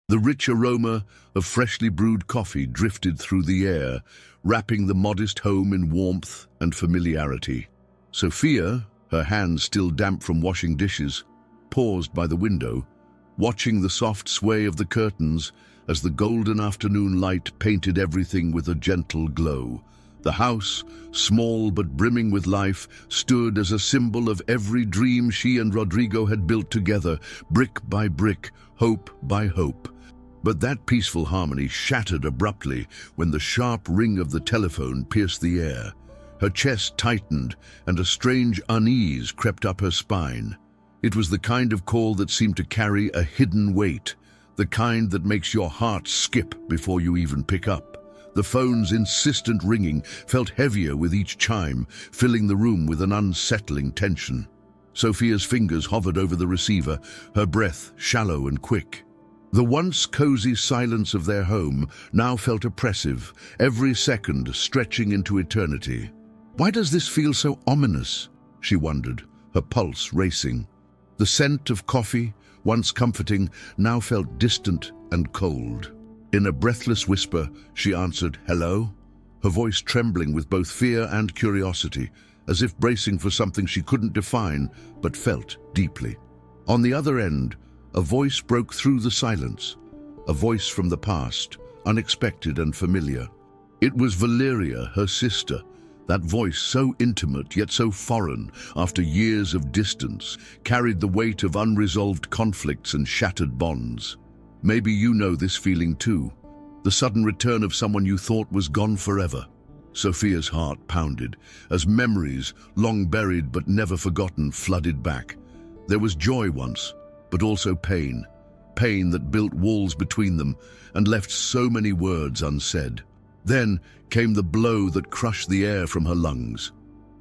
The rich aroma of freshly brewed coffee drifted through the air, wrapping the modest home in warmth and familiarity. Sofía, her hands still damp from washing dishes, paused by the window, watching the soft sway of the curtains as the golden afternoon light painted everything with a gentle glow. The house, small but brimming with life, stood as a symbol of every dream she and Rodrigo had built together, brick by brick, hope by hope. But that peaceful harmony shattered abruptly when the sharp ring of the telephone pierced the air. Her chest tightened, and a strange unease crept up her spine. It was the kind of call that seemed to carry a hidden weight, the kind that makes your heart skip before you even pick up. The phone's insistent ringing felt heavier with each chime, filling the room with an unsettling tension. Sofía's fingers hovered over the receiver, her breath shallow and quick. The once cozy silence of their home now felt oppressive, every second stretching into eternity. Why does this feel so ominous? She wondered, her pulse racing. The scent of coffee, once comforting, now felt distant and cold. In a breathless whisper, she answered, "Hello?" her voice trembling with both fear and curiosity, as if bracing for something she couldn't define, but felt deeply. On the other end, a voice broke through the silence, a voice from the past, unexpected and familiar. It was Valeria, her sister, that voice so intimate yet so foreign after years of distance, carried the weight of unresolved conflicts and shattered bonds. Maybe you know this feeling too, the sudden return of someone you thought was gone forever. Sofía's heart pounded as memories, long buried but never forgotten, flooded back. There was joy once, but also pain, pain that built walls between them and left so many words unsaid. Then came the blow that crushed the air from her lungs.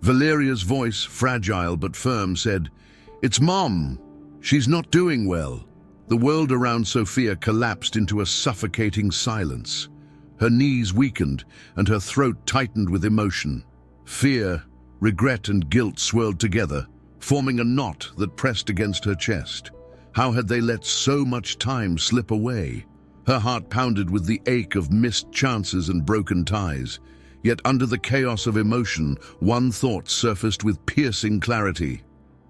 Valeria's voice, fragile but firm, said, "It's Mom. She's not doing well." The world around Sofía collapsed into a suffocating silence. Her knees weakened and her throat tightened with emotion. Fear, regret and guilt swirled together, forming a knot that pressed against her chest. How had they let so much time slip away? Her heart pounded with the ache of missed chances and broken ties. Yet under the chaos of emotion, one thought surfaced with piercing clarity.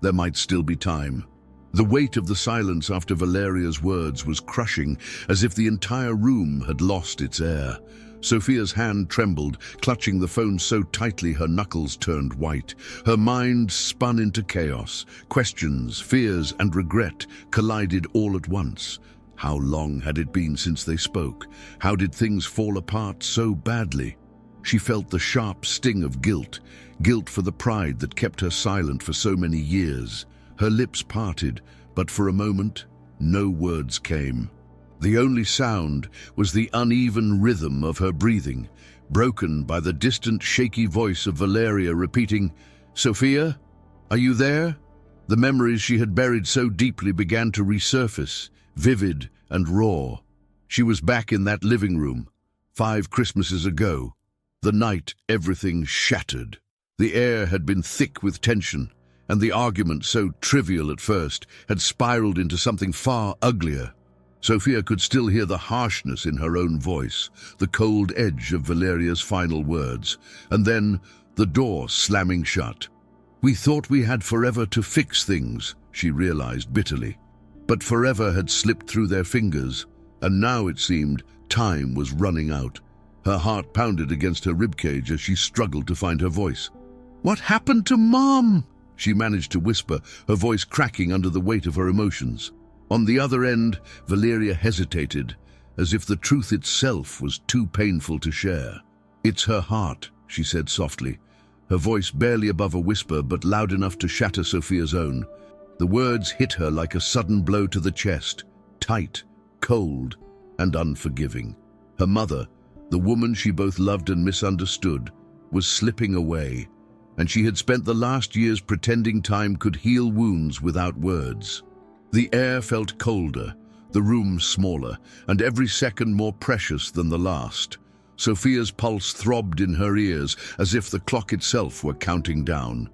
There might still be time. The weight of the silence after Valeria's words was crushing, as if the entire room had lost its air. Sofía's hand trembled, clutching the phone so tightly her knuckles turned white. Her mind spun into chaos. Questions, fears, and regret collided all at once. How long had it been since they spoke? How did things fall apart so badly? She felt the sharp sting of guilt, guilt for the pride that kept her silent for so many years. Her lips parted, but for a moment, no words came. The only sound was the uneven rhythm of her breathing, broken by the distant, shaky voice of Valeria repeating, "Sofía, are you there?" The memories she had buried so deeply began to resurface, vivid and raw. She was back in that living room, 5 Christmases ago, the night everything shattered. The air had been thick with tension, and the argument, so trivial at first, had spiraled into something far uglier. Sofía could still hear the harshness in her own voice, the cold edge of Valeria's final words, and then the door slamming shut. "We thought we had forever to fix things," she realized bitterly. But forever had slipped through their fingers, and now it seemed time was running out. Her heart pounded against her ribcage as she struggled to find her voice. "What happened to Mom?" she managed to whisper, her voice cracking under the weight of her emotions. On the other end, Valeria hesitated, as if the truth itself was too painful to share. "It's her heart," she said softly, her voice barely above a whisper but loud enough to shatter Sofía's own. The words hit her like a sudden blow to the chest, tight, cold, and unforgiving. Her mother, the woman she both loved and misunderstood, was slipping away, and she had spent the last years pretending time could heal wounds without words. The air felt colder, the room smaller, and every second more precious than the last. Sofía's pulse throbbed in her ears as if the clock itself were counting down.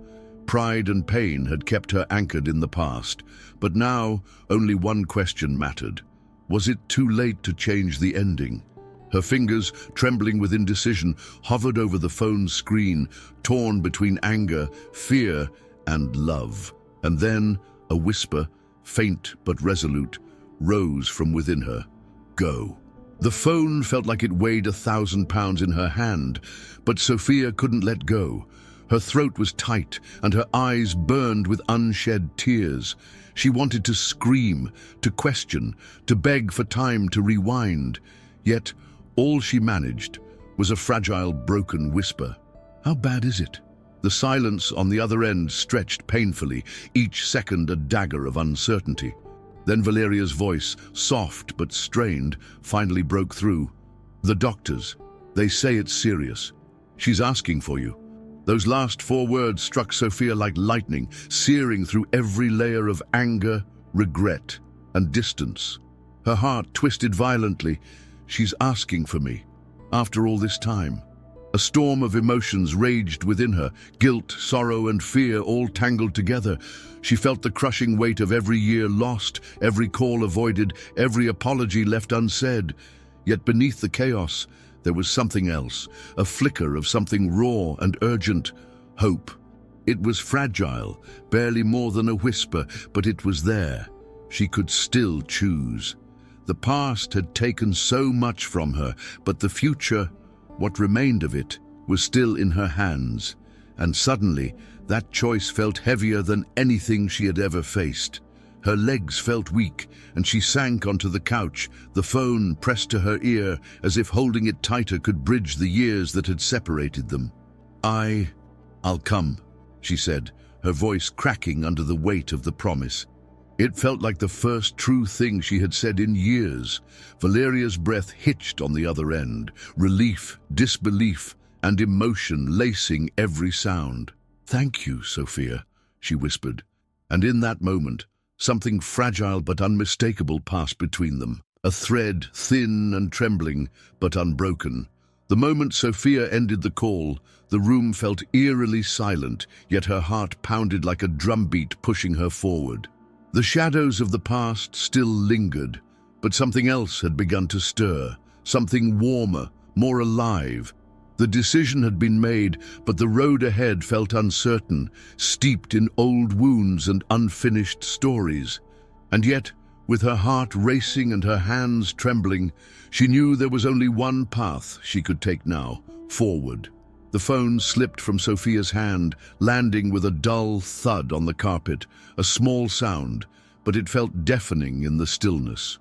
Pride and pain had kept her anchored in the past, but now only one question mattered. Was it too late to change the ending? Her fingers, trembling with indecision, hovered over the phone's screen, torn between anger, fear, and love. And then a whisper, faint but resolute, rose from within her. Go. The phone felt like it weighed 1,000 pounds in her hand, but Sofía couldn't let go. Her throat was tight and her eyes burned with unshed tears. She wanted to scream, to question, to beg for time to rewind. Yet all she managed was a fragile, broken whisper. How bad is it? The silence on the other end stretched painfully, each second a dagger of uncertainty. Then Valeria's voice, soft but strained, finally broke through. The doctors. They say it's serious. She's asking for you. Those last 4 words struck Sofía like lightning, searing through every layer of anger, regret, and distance. Her heart twisted violently. She's asking for me. After all this time. A storm of emotions raged within her, guilt, sorrow, and fear all tangled together. She felt the crushing weight of every year lost, every call avoided, every apology left unsaid. Yet beneath the chaos, there was something else, a flicker of something raw and urgent, hope. It was fragile, barely more than a whisper, but it was there. She could still choose. The past had taken so much from her, but the future, what remained of it, was still in her hands. And suddenly, that choice felt heavier than anything she had ever faced. Her legs felt weak, and she sank onto the couch, the phone pressed to her ear, as if holding it tighter could bridge the years that had separated them. I'll come, she said, her voice cracking under the weight of the promise. It felt like the first true thing she had said in years. Valeria's breath hitched on the other end, relief, disbelief, and emotion lacing every sound. "Thank you, Sofía," she whispered. And in that moment, something fragile but unmistakable passed between them. A thread, thin and trembling, but unbroken. The moment Sofía ended the call, the room felt eerily silent, yet her heart pounded like a drumbeat pushing her forward. The shadows of the past still lingered, but something else had begun to stir, something warmer, more alive. The decision had been made, but the road ahead felt uncertain, steeped in old wounds and unfinished stories. And yet, with her heart racing and her hands trembling, she knew there was only one path she could take now, forward. The phone slipped from Sofía's hand, landing with a dull thud on the carpet, a small sound, but it felt deafening in the stillness.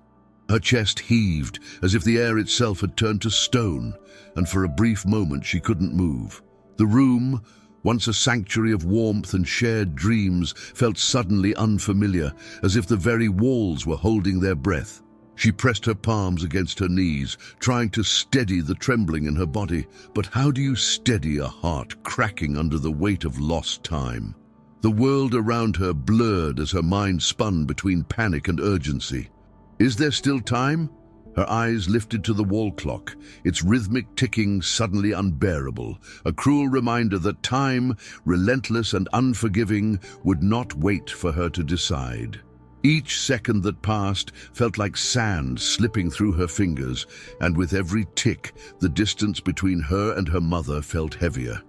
Her chest heaved, as if the air itself had turned to stone, and for a brief moment she couldn't move. The room, once a sanctuary of warmth and shared dreams, felt suddenly unfamiliar, as if the very walls were holding their breath. She pressed her palms against her knees, trying to steady the trembling in her body. But how do you steady a heart cracking under the weight of lost time? The world around her blurred as her mind spun between panic and urgency. Is there still time? Her eyes lifted to the wall clock, its rhythmic ticking suddenly unbearable, a cruel reminder that time, relentless and unforgiving, would not wait for her to decide. Each second that passed felt like sand slipping through her fingers, and with every tick, the distance between her and her mother felt heavier.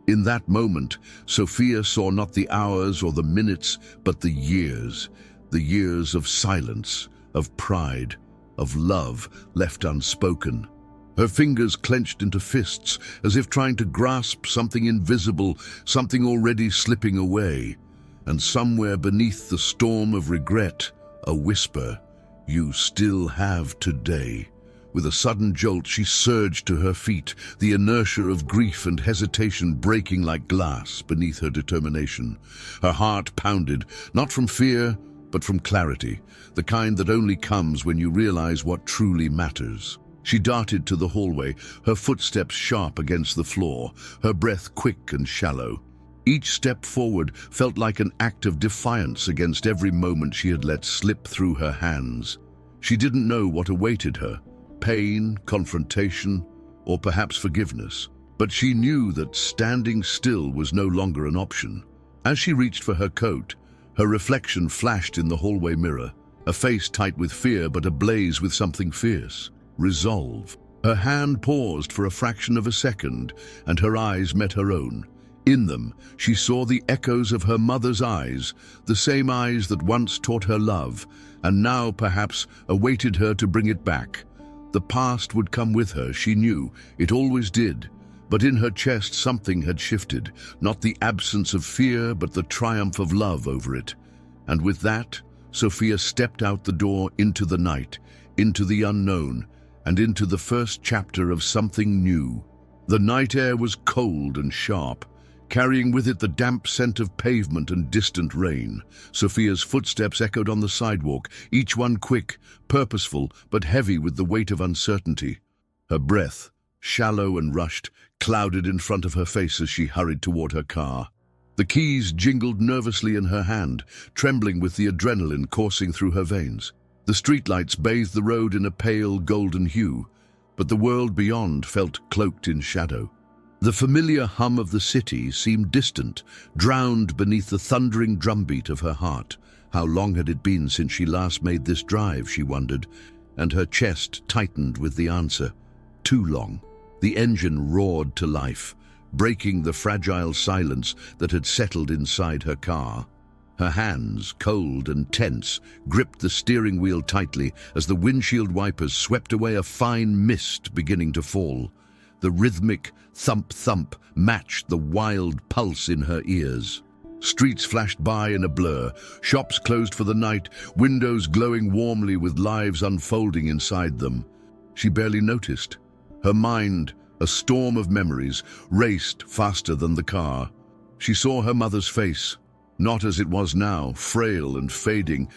In that moment, Sofía saw not the hours or the minutes, but the years of silence, of pride, of love left unspoken. Her fingers clenched into fists, as if trying to grasp something invisible, something already slipping away. And somewhere beneath the storm of regret, a whisper, "You still have today." With a sudden jolt, she surged to her feet, the inertia of grief and hesitation breaking like glass beneath her determination. Her heart pounded, not from fear, but from clarity, the kind that only comes when you realize what truly matters. She darted to the hallway, her footsteps sharp against the floor, her breath quick and shallow. Each step forward felt like an act of defiance against every moment she had let slip through her hands. She didn't know what awaited her, pain, confrontation, or perhaps forgiveness. But she knew that standing still was no longer an option. As she reached for her coat, her reflection flashed in the hallway mirror, a face tight with fear but ablaze with something fierce. Resolve. Her hand paused for a fraction of a second, and her eyes met her own. In them, she saw the echoes of her mother's eyes, the same eyes that once taught her love, and now perhaps awaited her to bring it back. The past would come with her, she knew. It always did. But in her chest something had shifted, not the absence of fear, but the triumph of love over it. And with that, Sofía stepped out the door into the night, into the unknown, and into the first chapter of something new. The night air was cold and sharp, carrying with it the damp scent of pavement and distant rain. Sofía's footsteps echoed on the sidewalk, each one quick, purposeful, but heavy with the weight of uncertainty. Her breath, shallow and rushed, clouded in front of her face as she hurried toward her car. The keys jingled nervously in her hand, trembling with the adrenaline coursing through her veins. The streetlights bathed the road in a pale golden hue, but the world beyond felt cloaked in shadow. The familiar hum of the city seemed distant, drowned beneath the thundering drumbeat of her heart. How long had it been since she last made this drive, she wondered, and her chest tightened with the answer. Too long. The engine roared to life, breaking the fragile silence that had settled inside her car. Her hands, cold and tense, gripped the steering wheel tightly as the windshield wipers swept away a fine mist beginning to fall. The rhythmic thump-thump matched the wild pulse in her ears. Streets flashed by in a blur, shops closed for the night, windows glowing warmly with lives unfolding inside them. She barely noticed. Her mind, a storm of memories, raced faster than the car. She saw her mother's face, not as it was now, frail and fading,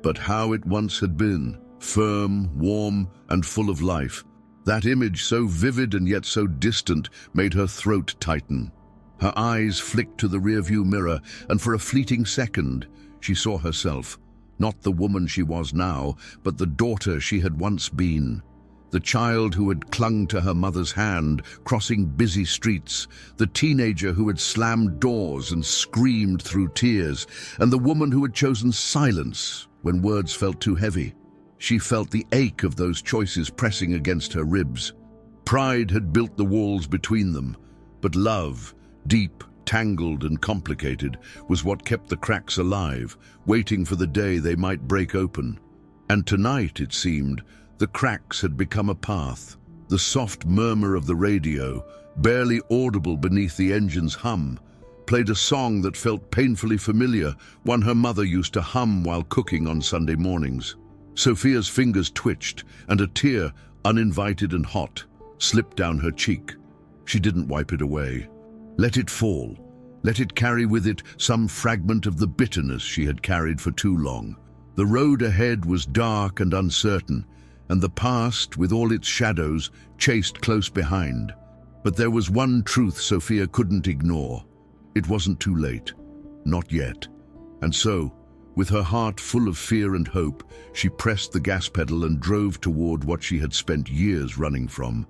but how it once had been, firm, warm, and full of life. That image, so vivid and yet so distant, made her throat tighten. Her eyes flicked to the rearview mirror, and for a fleeting second, she saw herself, not the woman she was now, but the daughter she had once been. The child who had clung to her mother's hand, crossing busy streets, the teenager who had slammed doors and screamed through tears, and the woman who had chosen silence when words felt too heavy. She felt the ache of those choices pressing against her ribs. Pride had built the walls between them, but love, deep, tangled and complicated, was what kept the cracks alive, waiting for the day they might break open. And tonight, it seemed, the cracks had become a path. The soft murmur of the radio, barely audible beneath the engine's hum, played a song that felt painfully familiar, one her mother used to hum while cooking on Sunday mornings. Sofía's fingers twitched, and a tear, uninvited and hot, slipped down her cheek. She didn't wipe it away. Let it fall. Let it carry with it some fragment of the bitterness she had carried for too long. The road ahead was dark and uncertain, and the past, with all its shadows, chased close behind. But there was one truth Sofía couldn't ignore. It wasn't too late. Not yet. And so, with her heart full of fear and hope, she pressed the gas pedal and drove toward what she had spent years running from.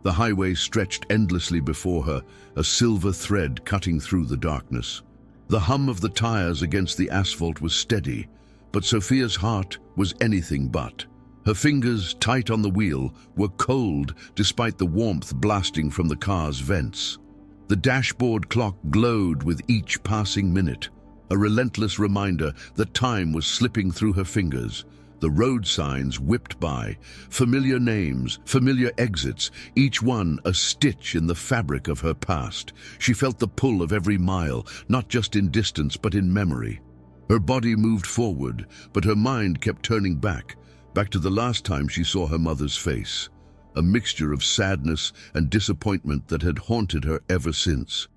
The highway stretched endlessly before her, a silver thread cutting through the darkness. The hum of the tires against the asphalt was steady, but Sofía's heart was anything but. Her fingers, tight on the wheel, were cold despite the warmth blasting from the car's vents. The dashboard clock glowed with each passing minute, a relentless reminder that time was slipping through her fingers. The road signs whipped by, familiar names, familiar exits, each one a stitch in the fabric of her past. She felt the pull of every mile, not just in distance but in memory. Her body moved forward, but her mind kept turning back to the last time she saw her mother's face, a mixture of sadness and disappointment that had haunted her ever since.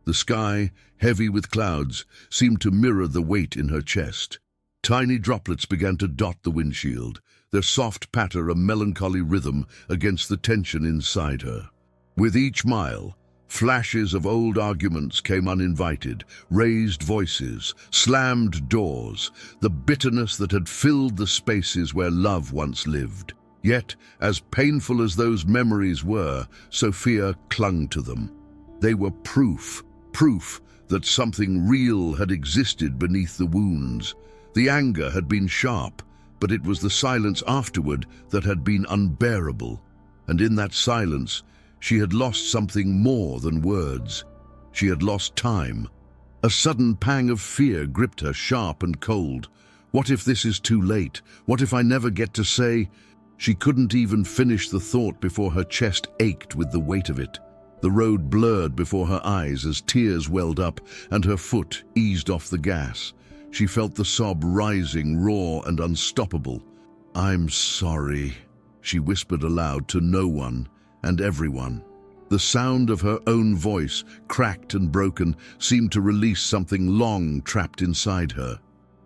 The sky, heavy with clouds, seemed to mirror the weight in her chest. Tiny droplets began to dot the windshield, their soft patter a melancholy rhythm against the tension inside her. With each mile, flashes of old arguments came uninvited, raised voices, slammed doors, the bitterness that had filled the spaces where love once lived. Yet, as painful as those memories were, Sofía clung to them. They were proof that something real had existed beneath the wounds. The anger had been sharp, but it was the silence afterward that had been unbearable. And in that silence, she had lost something more than words. She had lost time. A sudden pang of fear gripped her, sharp and cold. What if this is too late? What if I never get to say? She couldn't even finish the thought before her chest ached with the weight of it. The road blurred before her eyes as tears welled up and her foot eased off the gas. She felt the sob rising, raw and unstoppable. "I'm sorry," she whispered aloud to no one and everyone. The sound of her own voice, cracked and broken, seemed to release something long trapped inside her.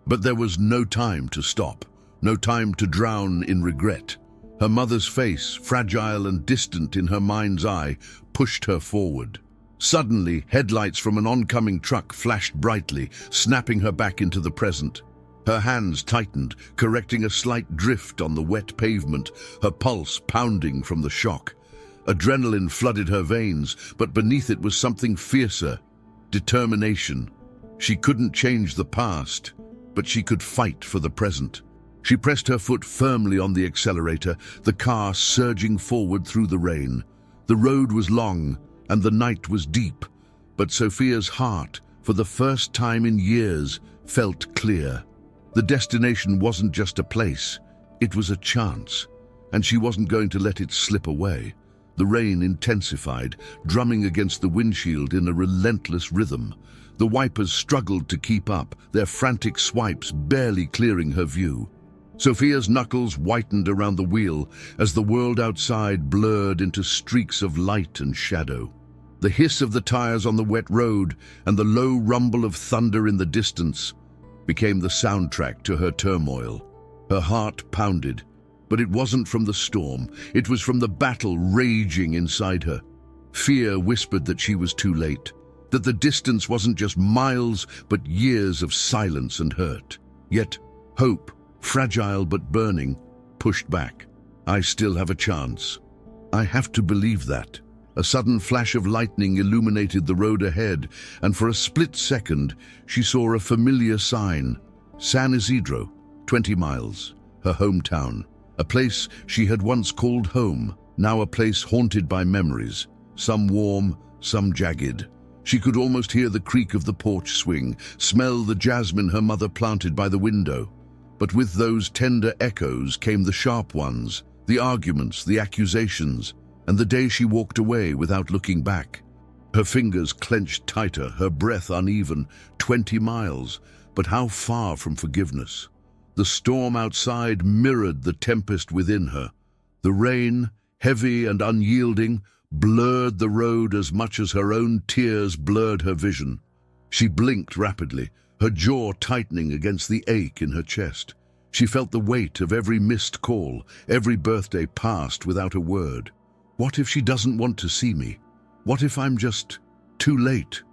But there was no time to stop, no time to drown in regret. Her mother's face, fragile and distant in her mind's eye, pushed her forward. Suddenly, headlights from an oncoming truck flashed brightly, snapping her back into the present. Her hands tightened, correcting a slight drift on the wet pavement, her pulse pounding from the shock. Adrenaline flooded her veins, but beneath it was something fiercer: determination. She couldn't change the past, but she could fight for the present. She pressed her foot firmly on the accelerator, the car surging forward through the rain. The road was long, and the night was deep, but Sofia's heart, for the first time in years, felt clear. The destination wasn't just a place, it was a chance, and she wasn't going to let it slip away. The rain intensified, drumming against the windshield in a relentless rhythm. The wipers struggled to keep up, their frantic swipes barely clearing her view. Sofia's knuckles whitened around the wheel as the world outside blurred into streaks of light and shadow. The hiss of the tires on the wet road and the low rumble of thunder in the distance became the soundtrack to her turmoil. Her heart pounded, but it wasn't from the storm. It was from the battle raging inside her. Fear whispered that she was too late, that the distance wasn't just miles, but years of silence and hurt. Yet hope, fragile but burning, pushed back. "I still have a chance. I have to believe that." A sudden flash of lightning illuminated the road ahead, and for a split second, she saw a familiar sign: San Isidro, 20 miles, her hometown. A place she had once called home, now a place haunted by memories, some warm, some jagged. She could almost hear the creak of the porch swing, smell the jasmine her mother planted by the window. But with those tender echoes came the sharp ones, the arguments, the accusations, and the day she walked away without looking back. Her fingers clenched tighter, her breath uneven. 20 miles, but how far from forgiveness? The storm outside mirrored the tempest within her. The rain, heavy and unyielding, blurred the road as much as her own tears blurred her vision. She blinked rapidly, her jaw tightening against the ache in her chest. She felt the weight of every missed call, every birthday passed without a word. What if she doesn't want to see me? What if I'm just too late?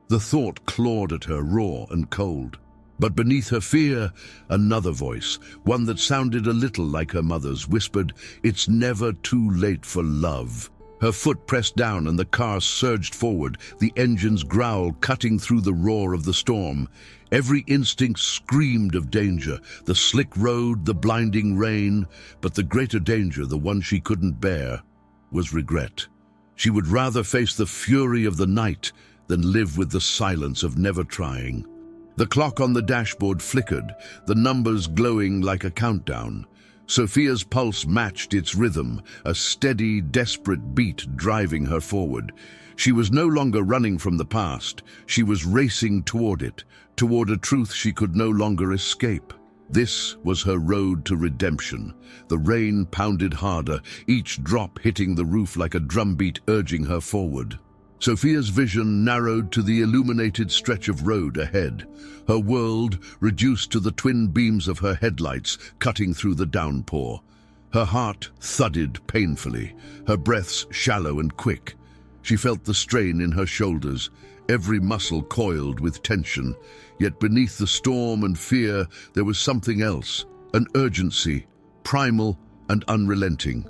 The thought clawed at her, raw and cold. But beneath her fear, another voice, one that sounded a little like her mother's, whispered, "It's never too late for love." Her foot pressed down and the car surged forward, the engine's growl cutting through the roar of the storm. Every instinct screamed of danger, the slick road, the blinding rain, but the greater danger, the one she couldn't bear, was regret. She would rather face the fury of the night than live with the silence of never trying. The clock on the dashboard flickered, the numbers glowing like a countdown. Sofia's pulse matched its rhythm, a steady, desperate beat driving her forward. She was no longer running from the past. She was racing toward it, toward a truth she could no longer escape. This was her road to redemption. The rain pounded harder, each drop hitting the roof like a drumbeat urging her forward. Sofia's vision narrowed to the illuminated stretch of road ahead, her world reduced to the twin beams of her headlights cutting through the downpour. Her heart thudded painfully, her breaths shallow and quick. She felt the strain in her shoulders, every muscle coiled with tension. Yet beneath the storm and fear, there was something else, an urgency, primal and unrelenting.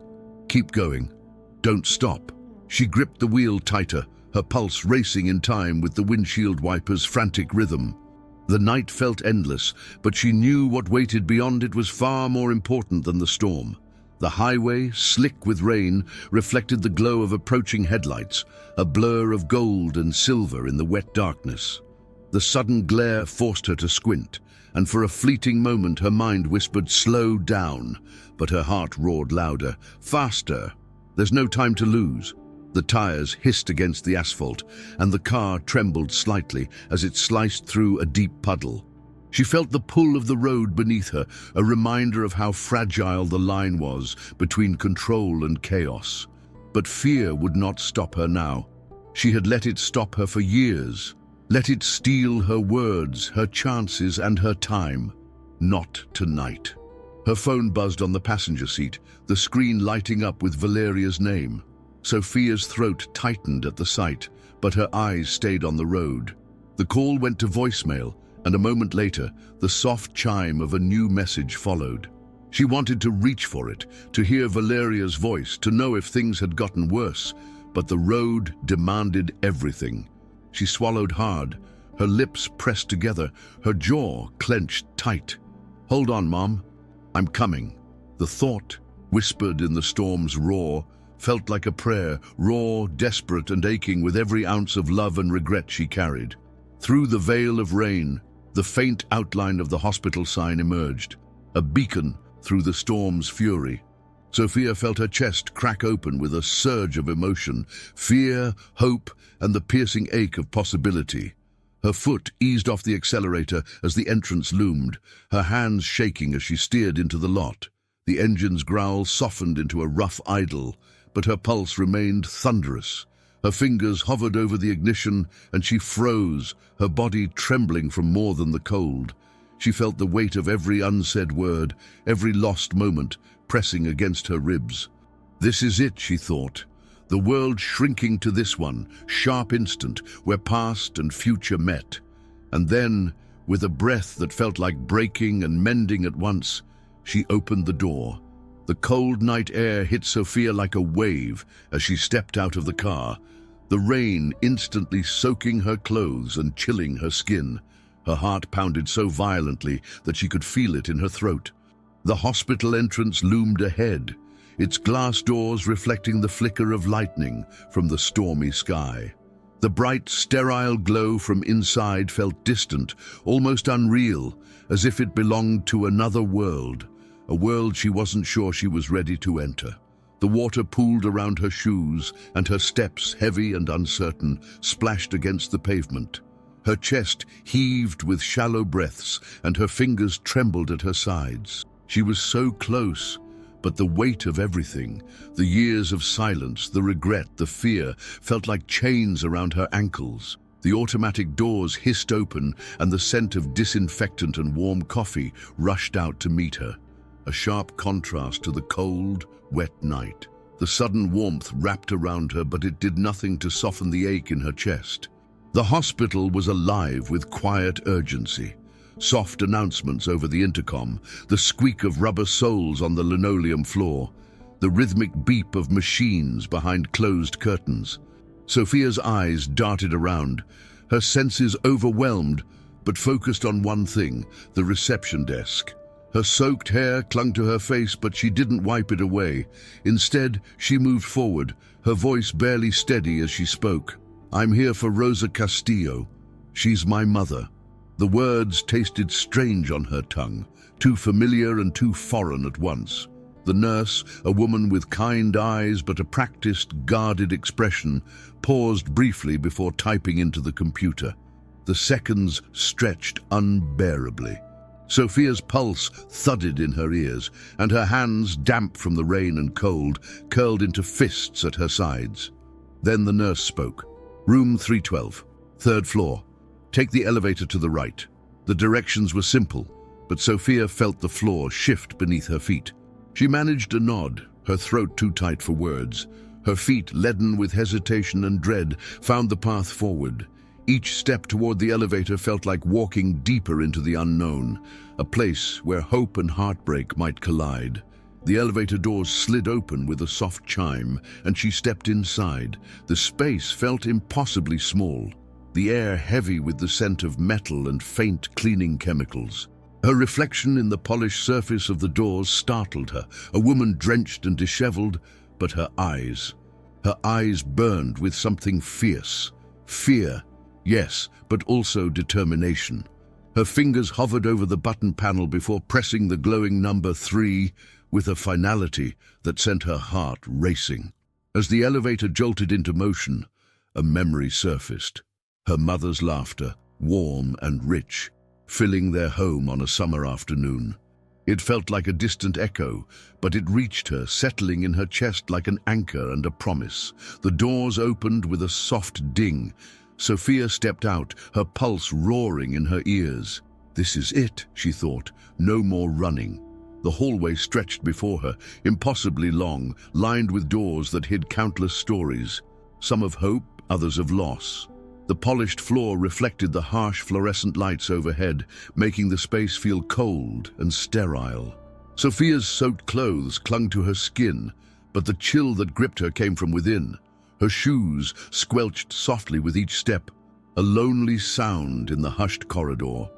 Keep going. Don't stop. She gripped the wheel tighter, her pulse racing in time with the windshield wiper's frantic rhythm. The night felt endless, but she knew what waited beyond it was far more important than the storm. The highway, slick with rain, reflected the glow of approaching headlights, a blur of gold and silver in the wet darkness. The sudden glare forced her to squint, and for a fleeting moment her mind whispered, "Slow down," but her heart roared louder, "Faster! There's no time to lose." The tires hissed against the asphalt, and the car trembled slightly as it sliced through a deep puddle. She felt the pull of the road beneath her, a reminder of how fragile the line was between control and chaos. But fear would not stop her now. She had let it stop her for years. Let it steal her words, her chances, and her time. Not tonight. Her phone buzzed on the passenger seat, the screen lighting up with Valeria's name. Sofia's throat tightened at the sight, but her eyes stayed on the road. The call went to voicemail, and a moment later, the soft chime of a new message followed. She wanted to reach for it, to hear Valeria's voice, to know if things had gotten worse, but the road demanded everything. She swallowed hard, her lips pressed together, her jaw clenched tight. "Hold on, Mom. I'm coming." The thought, whispered in the storm's roar, felt like a prayer, raw, desperate, and aching with every ounce of love and regret she carried. Through the veil of rain, the faint outline of the hospital sign emerged, a beacon through the storm's fury. Sofía felt her chest crack open with a surge of emotion, fear, hope, and the piercing ache of possibility. Her foot eased off the accelerator as the entrance loomed, her hands shaking as she steered into the lot. The engine's growl softened into a rough idle, but her pulse remained thunderous. Her fingers hovered over the ignition, and she froze, her body trembling from more than the cold. She felt the weight of every unsaid word, every lost moment, pressing against her ribs. This is it, she thought. The world shrinking to this one, sharp instant, where past and future met. And then, with a breath that felt like breaking and mending at once, she opened the door. The cold night air hit Sofía like a wave as she stepped out of the car, the rain instantly soaking her clothes and chilling her skin. Her heart pounded so violently that she could feel it in her throat. The hospital entrance loomed ahead, its glass doors reflecting the flicker of lightning from the stormy sky. The bright, sterile glow from inside felt distant, almost unreal, as if it belonged to another world, a world she wasn't sure she was ready to enter. The water pooled around her shoes, and her steps, heavy and uncertain, splashed against the pavement. Her chest heaved with shallow breaths, and her fingers trembled at her sides. She was so close, but the weight of everything, the years of silence, the regret, the fear, felt like chains around her ankles. The automatic doors hissed open, and the scent of disinfectant and warm coffee rushed out to meet her, a sharp contrast to the cold, wet night. The sudden warmth wrapped around her, but it did nothing to soften the ache in her chest. The hospital was alive with quiet urgency. Soft announcements over the intercom, the squeak of rubber soles on the linoleum floor, the rhythmic beep of machines behind closed curtains. Sofia's eyes darted around, her senses overwhelmed, but focused on one thing, the reception desk. Her soaked hair clung to her face, but she didn't wipe it away. Instead, she moved forward, her voice barely steady as she spoke. "I'm here for Rosa Castillo. She's my mother." The words tasted strange on her tongue, too familiar and too foreign at once. The nurse, a woman with kind eyes but a practiced, guarded expression, paused briefly before typing into the computer. The seconds stretched unbearably. Sofia's pulse thudded in her ears, and her hands, damp from the rain and cold, curled into fists at her sides. Then the nurse spoke. "Room 312, third floor. Take the elevator to the right." The directions were simple, but Sofía felt the floor shift beneath her feet. She managed a nod, her throat too tight for words. Her feet, leaden with hesitation and dread, found the path forward. Each step toward the elevator felt like walking deeper into the unknown, a place where hope and heartbreak might collide. The elevator doors slid open with a soft chime, and she stepped inside. The space felt impossibly small. the air heavy with the scent of metal and faint cleaning chemicals. Her reflection in the polished surface of the doors startled her, a woman drenched and disheveled, but her eyes burned with something fierce. Fear, yes, but also determination. Her fingers hovered over the button panel before pressing the glowing number 3 with a finality that sent her heart racing. As the elevator jolted into motion, a memory surfaced. Her mother's laughter, warm and rich, filling their home on a summer afternoon. It felt like a distant echo, but it reached her, settling in her chest like an anchor and a promise. The doors opened with a soft ding. Sofía stepped out, her pulse roaring in her ears. This is it, she thought, no more running. The hallway stretched before her, impossibly long, lined with doors that hid countless stories, some of hope, others of loss. The polished floor reflected the harsh fluorescent lights overhead, making the space feel cold and sterile. Sofía's soaked clothes clung to her skin, but the chill that gripped her came from within. Her shoes squelched softly with each step, a lonely sound in the hushed corridor.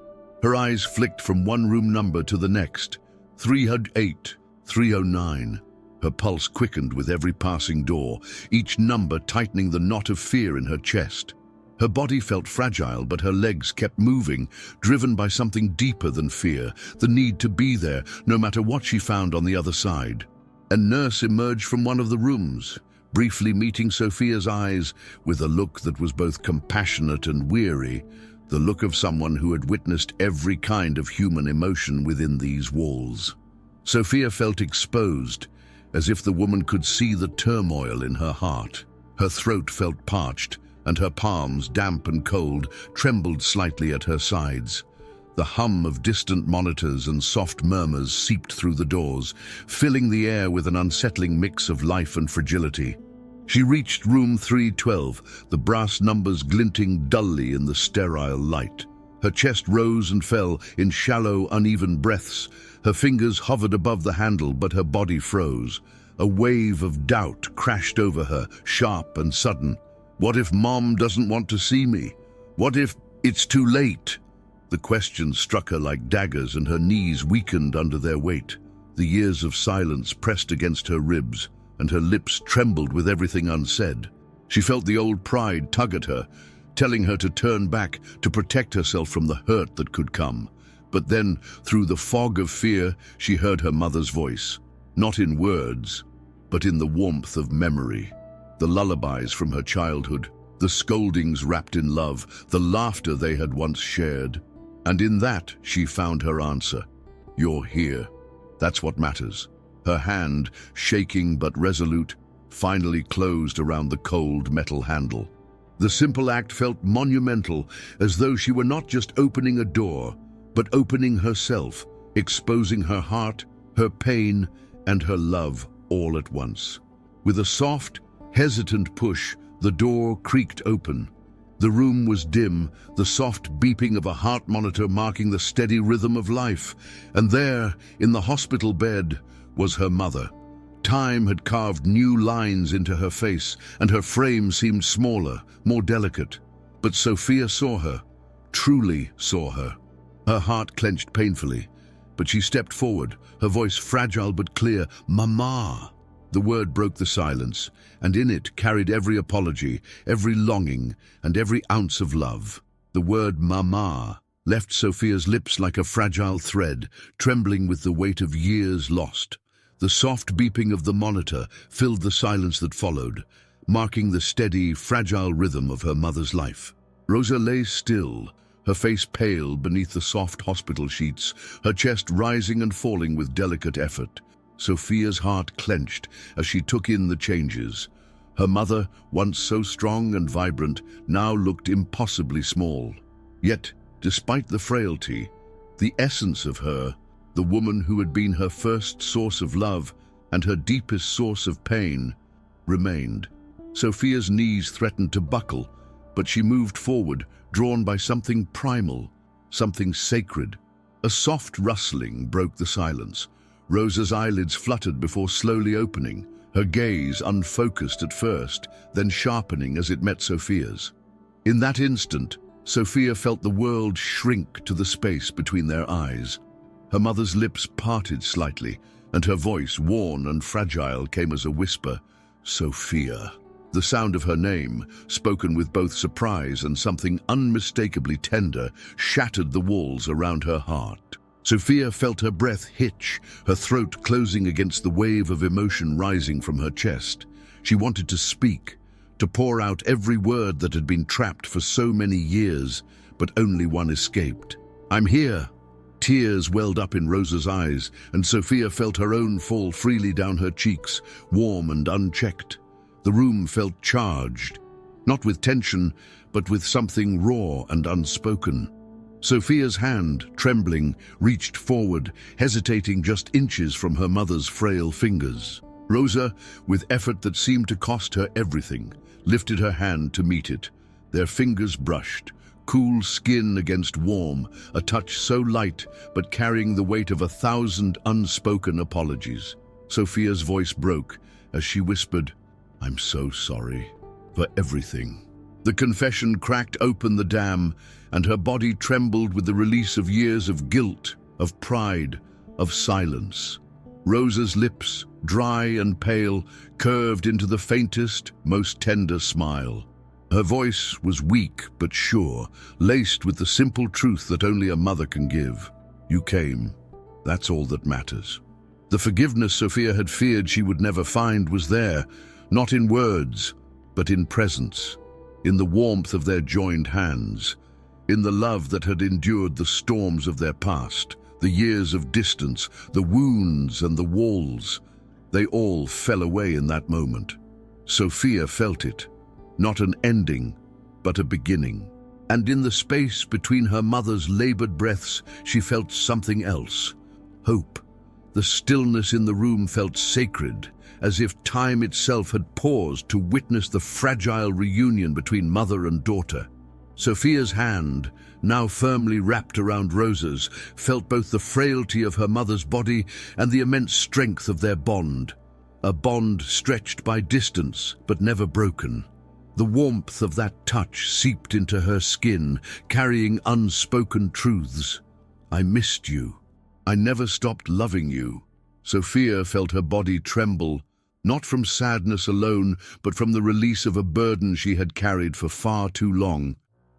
Her eyes flicked from one room number to the next, 308, 309. Her pulse quickened with every passing door, each number tightening the knot of fear in her chest. Her body felt fragile, but her legs kept moving, driven by something deeper than fear, the need to be there, no matter what she found on the other side. A nurse emerged from one of the rooms, briefly meeting Sofía's eyes with a look that was both compassionate and weary, the look of someone who had witnessed every kind of human emotion within these walls. Sofía felt exposed, as if the woman could see the turmoil in her heart. Her throat felt parched, and her palms, damp and cold, trembled slightly at her sides. The hum of distant monitors and soft murmurs seeped through the doors, filling the air with an unsettling mix of life and fragility. She reached room 312, the brass numbers glinting dully in the sterile light. Her chest rose and fell in shallow, uneven breaths. Her fingers hovered above the handle, but her body froze. A wave of doubt crashed over her, sharp and sudden. What if Mom doesn't want to see me? What if it's too late? The questions struck her like daggers, and her knees weakened under their weight. The years of silence pressed against her ribs, and her lips trembled with everything unsaid. She felt the old pride tug at her, telling her to turn back, to protect herself from the hurt that could come. But then, through the fog of fear, she heard her mother's voice, not in words, but in the warmth of memory. The lullabies from her childhood, the scoldings wrapped in love, the laughter they had once shared. And in that, she found her answer. You're here. That's what matters. Her hand, shaking but resolute, finally closed around the cold metal handle. The simple act felt monumental, as though she were not just opening a door, but opening herself, exposing her heart, her pain, and her love all at once. With a soft, hesitant push, the door creaked open. The room was dim, the soft beeping of a heart monitor marking the steady rhythm of life. And there, in the hospital bed, was her mother. Time had carved new lines into her face, and her frame seemed smaller, more delicate. But Sofía saw her, truly saw her. Her heart clenched painfully, but she stepped forward, her voice fragile but clear. "Mama!" The word broke the silence, and in it carried every apology, every longing, and every ounce of love. The word "Mama" left Sofía's lips like a fragile thread, trembling with the weight of years lost. The soft beeping of the monitor filled the silence that followed, marking the steady, fragile rhythm of her mother's life. Rosa lay still, her face pale beneath the soft hospital sheets, her chest rising and falling with delicate effort. Sofía's heart clenched as she took in the changes. Her mother, once so strong and vibrant, now looked impossibly small. Yet, despite the frailty, the essence of her, the woman who had been her first source of love and her deepest source of pain, remained. Sofía's knees threatened to buckle, but she moved forward, drawn by something primal, something sacred. A soft rustling broke the silence. Rosa's eyelids fluttered before slowly opening, her gaze unfocused at first, then sharpening as it met Sofía's. In that instant, Sofía felt the world shrink to the space between their eyes. Her mother's lips parted slightly, and her voice, worn and fragile, came as a whisper, "Sofía." The sound of her name, spoken with both surprise and something unmistakably tender, shattered the walls around her heart. Sofía felt her breath hitch, her throat closing against the wave of emotion rising from her chest. She wanted to speak, to pour out every word that had been trapped for so many years, but only one escaped. "I'm here." Tears welled up in Rosa's eyes, and Sofía felt her own fall freely down her cheeks, warm and unchecked. The room felt charged, not with tension, but with something raw and unspoken. Sofía's hand, trembling, reached forward, hesitating just inches from her mother's frail fingers. Rosa, with effort that seemed to cost her everything, lifted her hand to meet it. Their fingers brushed, cool skin against warm, a touch so light but carrying the weight of 1,000 unspoken apologies. Sofía's voice broke as she whispered, "I'm so sorry for everything." The confession cracked open the dam, and her body trembled with the release of years of guilt, of pride, of silence. Rosa's lips, dry and pale, curved into the faintest, most tender smile. Her voice was weak but sure, laced with the simple truth that only a mother can give. "You came. That's all that matters." The forgiveness Sofía had feared she would never find was there, not in words, but in presence, in the warmth of their joined hands, in the love that had endured the storms of their past, the years of distance, the wounds and the walls. They all fell away in that moment. Sofía felt it, not an ending, but a beginning. And in the space between her mother's labored breaths, she felt something else, hope. The stillness in the room felt sacred, as if time itself had paused to witness the fragile reunion between mother and daughter. Sofía's hand, now firmly wrapped around Rosa's, felt both the frailty of her mother's body and the immense strength of their bond, a bond stretched by distance but never broken. The warmth of that touch seeped into her skin, carrying unspoken truths. "I missed you. I never stopped loving you." Sofía felt her body tremble, not from sadness alone, but from the release of a burden she had carried for far too long.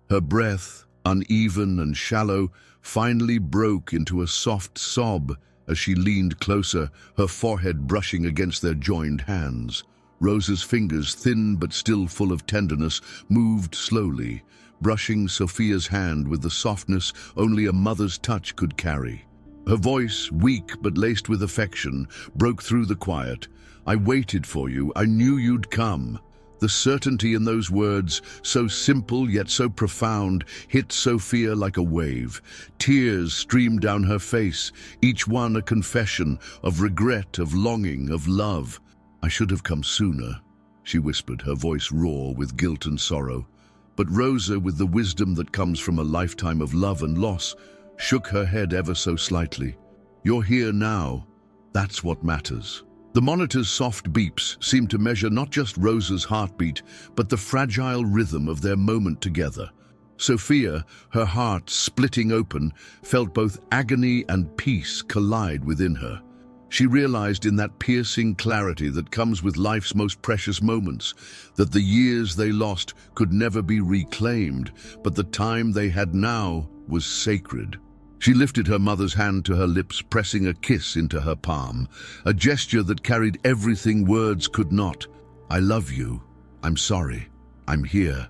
Her breath, uneven and shallow, finally broke into a soft sob as she leaned closer, her forehead brushing against their joined hands. Rosa's fingers, thin but still full of tenderness, moved slowly, brushing Sofía's hand with the softness only a mother's touch could carry. Her voice, weak but laced with affection, broke through the quiet. "I waited for you. I knew you'd come." The certainty in those words, so simple yet so profound, hit Sofía like a wave. Tears streamed down her face, each one a confession of regret, of longing, of love. "I should have come sooner," she whispered, her voice raw with guilt and sorrow. But Rosa, with the wisdom that comes from a lifetime of love and loss, shook her head ever so slightly. "You're here now. That's what matters." The monitor's soft beeps seemed to measure not just Rosa's heartbeat, but the fragile rhythm of their moment together. Sofía, her heart splitting open, felt both agony and peace collide within her. She realized in that piercing clarity that comes with life's most precious moments, that the years they lost could never be reclaimed, but the time they had now was sacred. She lifted her mother's hand to her lips, pressing a kiss into her palm, a gesture that carried everything words could not. "I love you. I'm sorry. I'm here."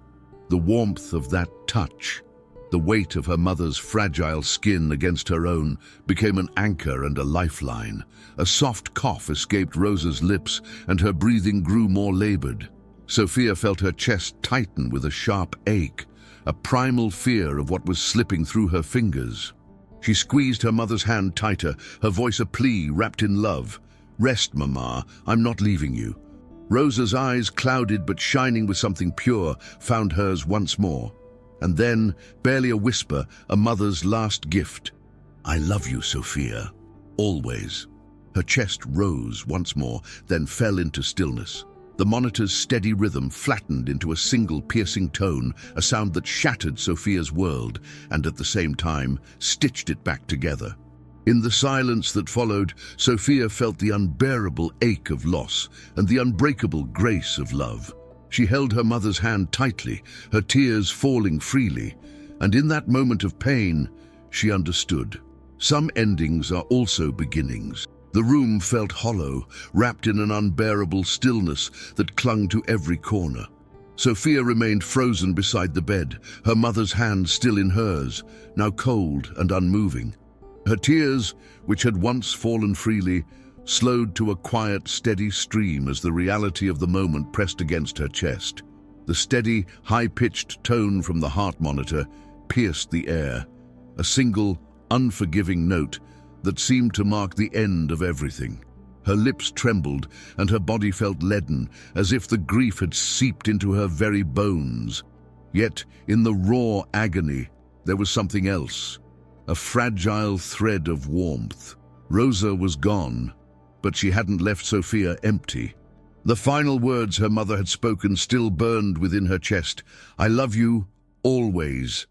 The warmth of that touch, the weight of her mother's fragile skin against her own, became an anchor and a lifeline. A soft cough escaped Rosa's lips, and her breathing grew more labored. Sofía felt her chest tighten with a sharp ache, a primal fear of what was slipping through her fingers. She squeezed her mother's hand tighter, her voice a plea wrapped in love. "Rest, Mama. I'm not leaving you." Rosa's eyes, clouded but shining with something pure, found hers once more. And then, barely a whisper, a mother's last gift. "I love you, Sofía. Always." Her chest rose once more, then fell into stillness. The monitor's steady rhythm flattened into a single piercing tone, a sound that shattered Sofia's world and at the same time stitched it back together. In the silence that followed, Sofía felt the unbearable ache of loss and the unbreakable grace of love. She held her mother's hand tightly, her tears falling freely, and in that moment of pain, she understood. Some endings are also beginnings. The room felt hollow, wrapped in an unbearable stillness that clung to every corner. Sofía remained frozen beside the bed, her mother's hand still in hers, now cold and unmoving. Her tears, which had once fallen freely, slowed to a quiet, steady stream as the reality of the moment pressed against her chest. The steady, high-pitched tone from the heart monitor pierced the air, a single, unforgiving note that seemed to mark the end of everything. Her lips trembled and her body felt leaden, as if the grief had seeped into her very bones. Yet, in the raw agony, there was something else, a fragile thread of warmth. Rosa was gone, but she hadn't left Sofía empty. The final words her mother had spoken still burned within her chest. "I love you, always."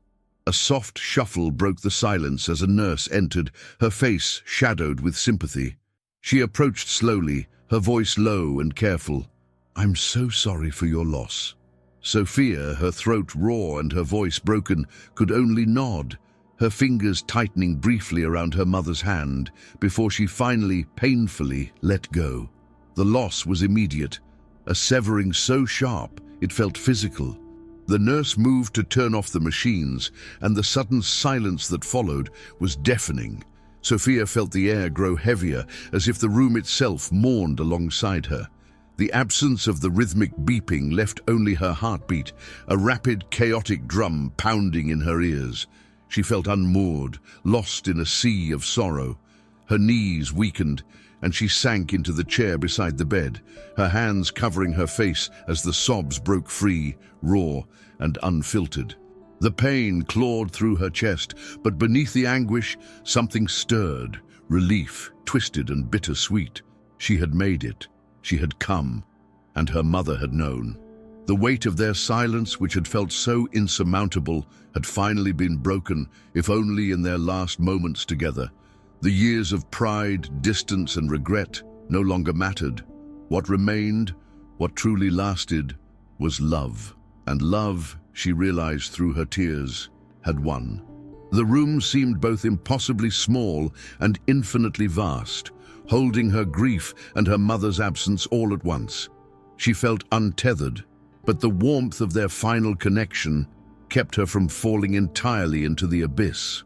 A soft shuffle broke the silence as a nurse entered, her face shadowed with sympathy. She approached slowly, her voice low and careful. "I'm so sorry for your loss." Sofía, her throat raw and her voice broken, could only nod, her fingers tightening briefly around her mother's hand before she finally, painfully, let go. The loss was immediate, a severing so sharp it felt physical. The nurse moved to turn off the machines, and the sudden silence that followed was deafening. Sofía felt the air grow heavier, as if the room itself mourned alongside her. The absence of the rhythmic beeping left only her heartbeat, a rapid, chaotic drum pounding in her ears. She felt unmoored, lost in a sea of sorrow. Her knees weakened, and she sank into the chair beside the bed, her hands covering her face as the sobs broke free, raw and unfiltered. The pain clawed through her chest, but beneath the anguish, something stirred, relief, twisted and bittersweet. She had made it. She had come, and her mother had known. The weight of their silence, which had felt so insurmountable, had finally been broken, if only in their last moments together. The years of pride, distance and regret no longer mattered. What remained, what truly lasted, was love. And love, she realized through her tears, had won. The room seemed both impossibly small and infinitely vast, holding her grief and her mother's absence all at once. She felt untethered, but the warmth of their final connection kept her from falling entirely into the abyss.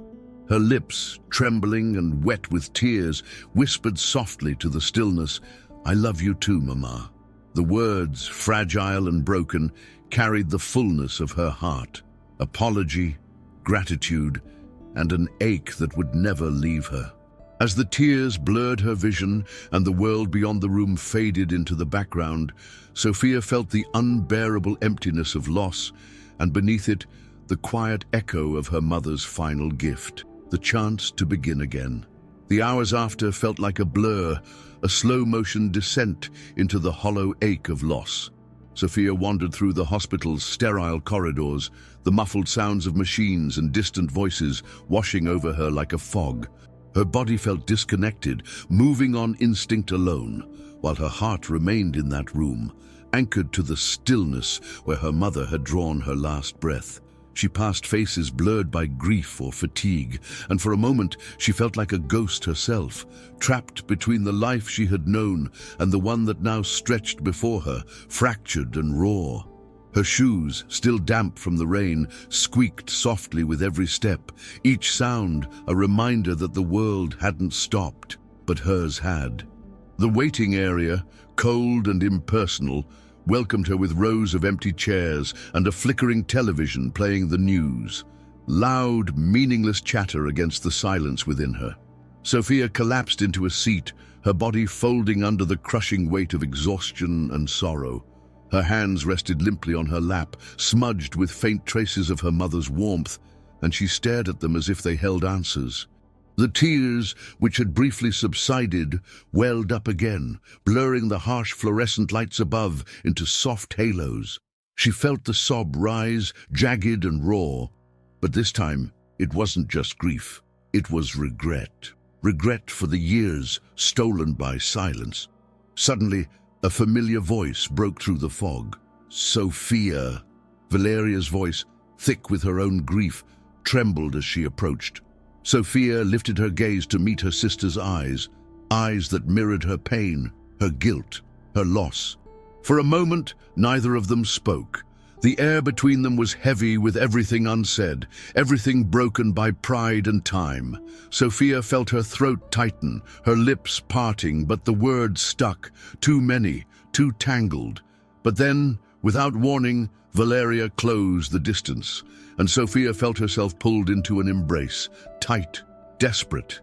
Her lips, trembling and wet with tears, whispered softly to the stillness, "I love you too, Mama." The words, fragile and broken, carried the fullness of her heart, apology, gratitude, and an ache that would never leave her. As the tears blurred her vision and the world beyond the room faded into the background, Sofía felt the unbearable emptiness of loss, and beneath it, the quiet echo of her mother's final gift, the chance to begin again. The hours after felt like a blur, a slow-motion descent into the hollow ache of loss. Sofía wandered through the hospital's sterile corridors, the muffled sounds of machines and distant voices washing over her like a fog. Her body felt disconnected, moving on instinct alone, while her heart remained in that room, anchored to the stillness where her mother had drawn her last breath. She passed faces blurred by grief or fatigue, and for a moment she felt like a ghost herself, trapped between the life she had known and the one that now stretched before her, fractured and raw. Her shoes, still damp from the rain, squeaked softly with every step, each sound a reminder that the world hadn't stopped, but hers had. The waiting area, cold and impersonal, welcomed her with rows of empty chairs and a flickering television playing the news. Loud, meaningless chatter against the silence within her. Sofía collapsed into a seat, her body folding under the crushing weight of exhaustion and sorrow. Her hands rested limply on her lap, smudged with faint traces of her mother's warmth, and she stared at them as if they held answers. The tears, which had briefly subsided, welled up again, blurring the harsh fluorescent lights above into soft halos. She felt the sob rise, jagged and raw. But this time, it wasn't just grief. It was regret. Regret for the years stolen by silence. Suddenly, a familiar voice broke through the fog. Sofía. Valeria's voice, thick with her own grief, trembled as she approached. Sofía lifted her gaze to meet her sister's eyes, eyes that mirrored her pain, her guilt, her loss. For a moment, neither of them spoke. The air between them was heavy with everything unsaid, everything broken by pride and time. Sofía felt her throat tighten, her lips parting, but the words stuck, too many, too tangled. But then, without warning, Valeria closed the distance, and Sofía felt herself pulled into an embrace, tight, desperate,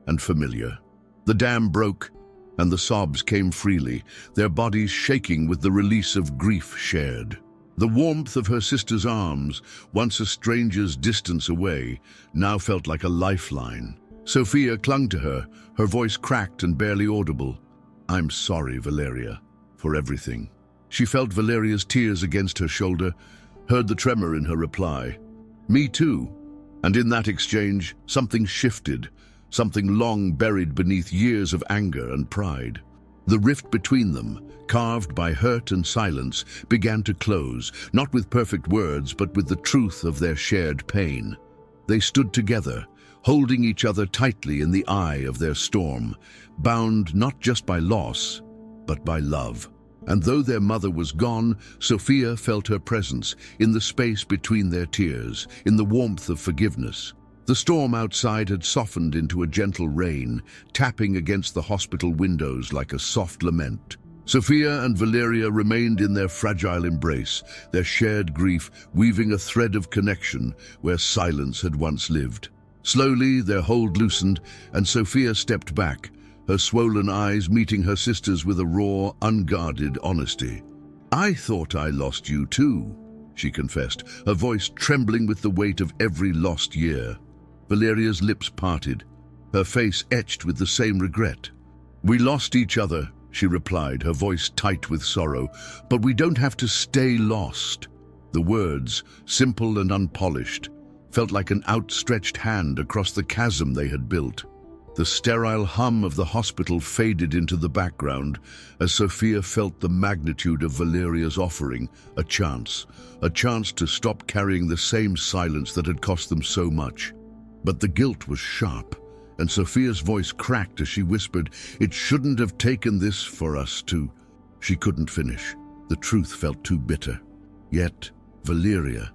and familiar. The dam broke, and the sobs came freely, their bodies shaking with the release of grief shared. The warmth of her sister's arms, once a stranger's distance away, now felt like a lifeline. Sofía clung to her, her voice cracked and barely audible. "I'm sorry, Valeria, for everything." She felt Valeria's tears against her shoulder, heard the tremor in her reply. "Me too." And in that exchange, something shifted, something long buried beneath years of anger and pride. The rift between them, carved by hurt and silence, began to close, not with perfect words, but with the truth of their shared pain. They stood together, holding each other tightly in the eye of their storm, bound not just by loss, but by love. And though their mother was gone, Sofía felt her presence in the space between their tears, in the warmth of forgiveness. The storm outside had softened into a gentle rain, tapping against the hospital windows like a soft lament. Sofía and Valeria remained in their fragile embrace, their shared grief weaving a thread of connection where silence had once lived. Slowly, their hold loosened, and Sofía stepped back, her swollen eyes meeting her sister's with a raw, unguarded honesty. "I thought I lost you too," she confessed, her voice trembling with the weight of every lost year. Valeria's lips parted, her face etched with the same regret. "We lost each other," she replied, her voice tight with sorrow, "but we don't have to stay lost." The words, simple and unpolished, felt like an outstretched hand across the chasm they had built. The sterile hum of the hospital faded into the background as Sofía felt the magnitude of Valeria's offering, a chance to stop carrying the same silence that had cost them so much. But the guilt was sharp, and Sofía's voice cracked as she whispered, "It shouldn't have taken this for us to—" She couldn't finish. The truth felt too bitter. Yet, Valeria,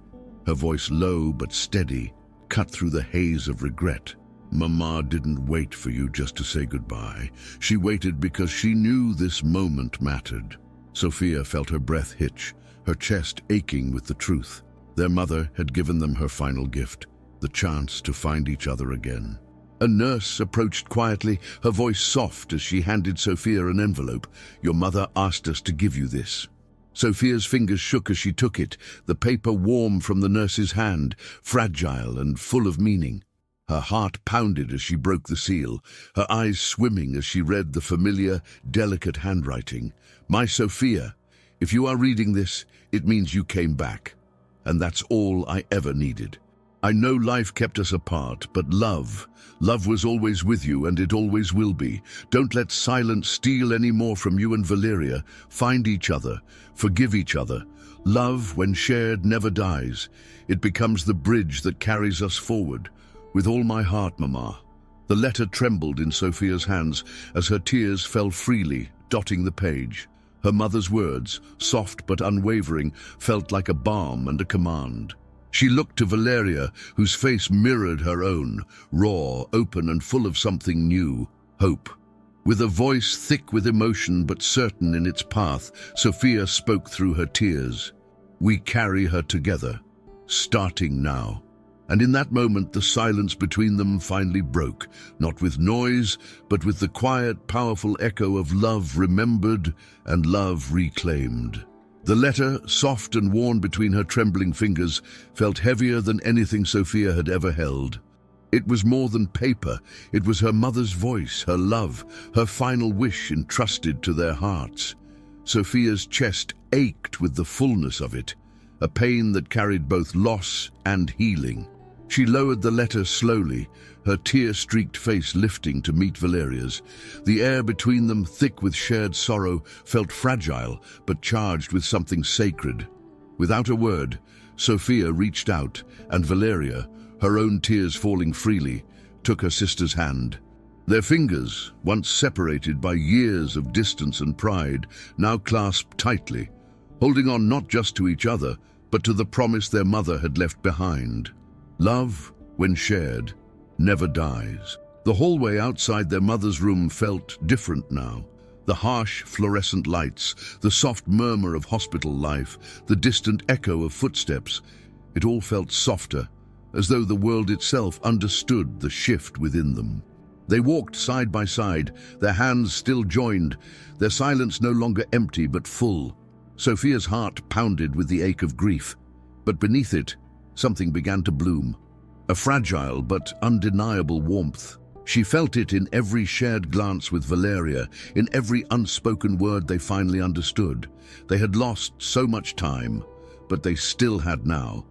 her voice low but steady, cut through the haze of regret. "Mama didn't wait for you just to say goodbye. She waited because she knew this moment mattered." Sofía felt her breath hitch, her chest aching with the truth. Their mother had given them her final gift, the chance to find each other again. A nurse approached quietly, her voice soft as she handed Sofía an envelope. "Your mother asked us to give you this." Sofía's fingers shook as she took it, the paper warm from the nurse's hand, fragile and full of meaning. Her heart pounded as she broke the seal, her eyes swimming as she read the familiar, delicate handwriting. "My Sofía, if you are reading this, it means you came back. And that's all I ever needed. I know life kept us apart, but love was always with you, and it always will be. Don't let silence steal any more from you and Valeria. Find each other, forgive each other. Love, when shared, never dies. It becomes the bridge that carries us forward. With all my heart, Mama." The letter trembled in Sofía's hands as her tears fell freely, dotting the page. Her mother's words, soft but unwavering, felt like a balm and a command. She looked to Valeria, whose face mirrored her own, raw, open and full of something new, hope. With a voice thick with emotion but certain in its path, Sofía spoke through her tears. "We carry her together, starting now." And in that moment, the silence between them finally broke, not with noise, but with the quiet, powerful echo of love remembered and love reclaimed. The letter, soft and worn between her trembling fingers, felt heavier than anything Sofía had ever held. It was more than paper. It was her mother's voice, her love, her final wish entrusted to their hearts. Sofia's chest ached with the fullness of it, a pain that carried both loss and healing. She lowered the letter slowly, her tear-streaked face lifting to meet Valeria's. The air between them, thick with shared sorrow, felt fragile but charged with something sacred. Without a word, Sofía reached out, and Valeria, her own tears falling freely, took her sister's hand. Their fingers, once separated by years of distance and pride, now clasped tightly, holding on not just to each other, but to the promise their mother had left behind. Love, when shared, never dies. The hallway outside their mother's room felt different now. The harsh fluorescent lights, the soft murmur of hospital life, the distant echo of footsteps, it all felt softer, as though the world itself understood the shift within them. They walked side by side, their hands still joined, their silence no longer empty but full. Sofia's heart pounded with the ache of grief, but beneath it, something began to bloom. A fragile but undeniable warmth. She felt it in every shared glance with Valeria, in every unspoken word they finally understood. They had lost so much time, but they still had now,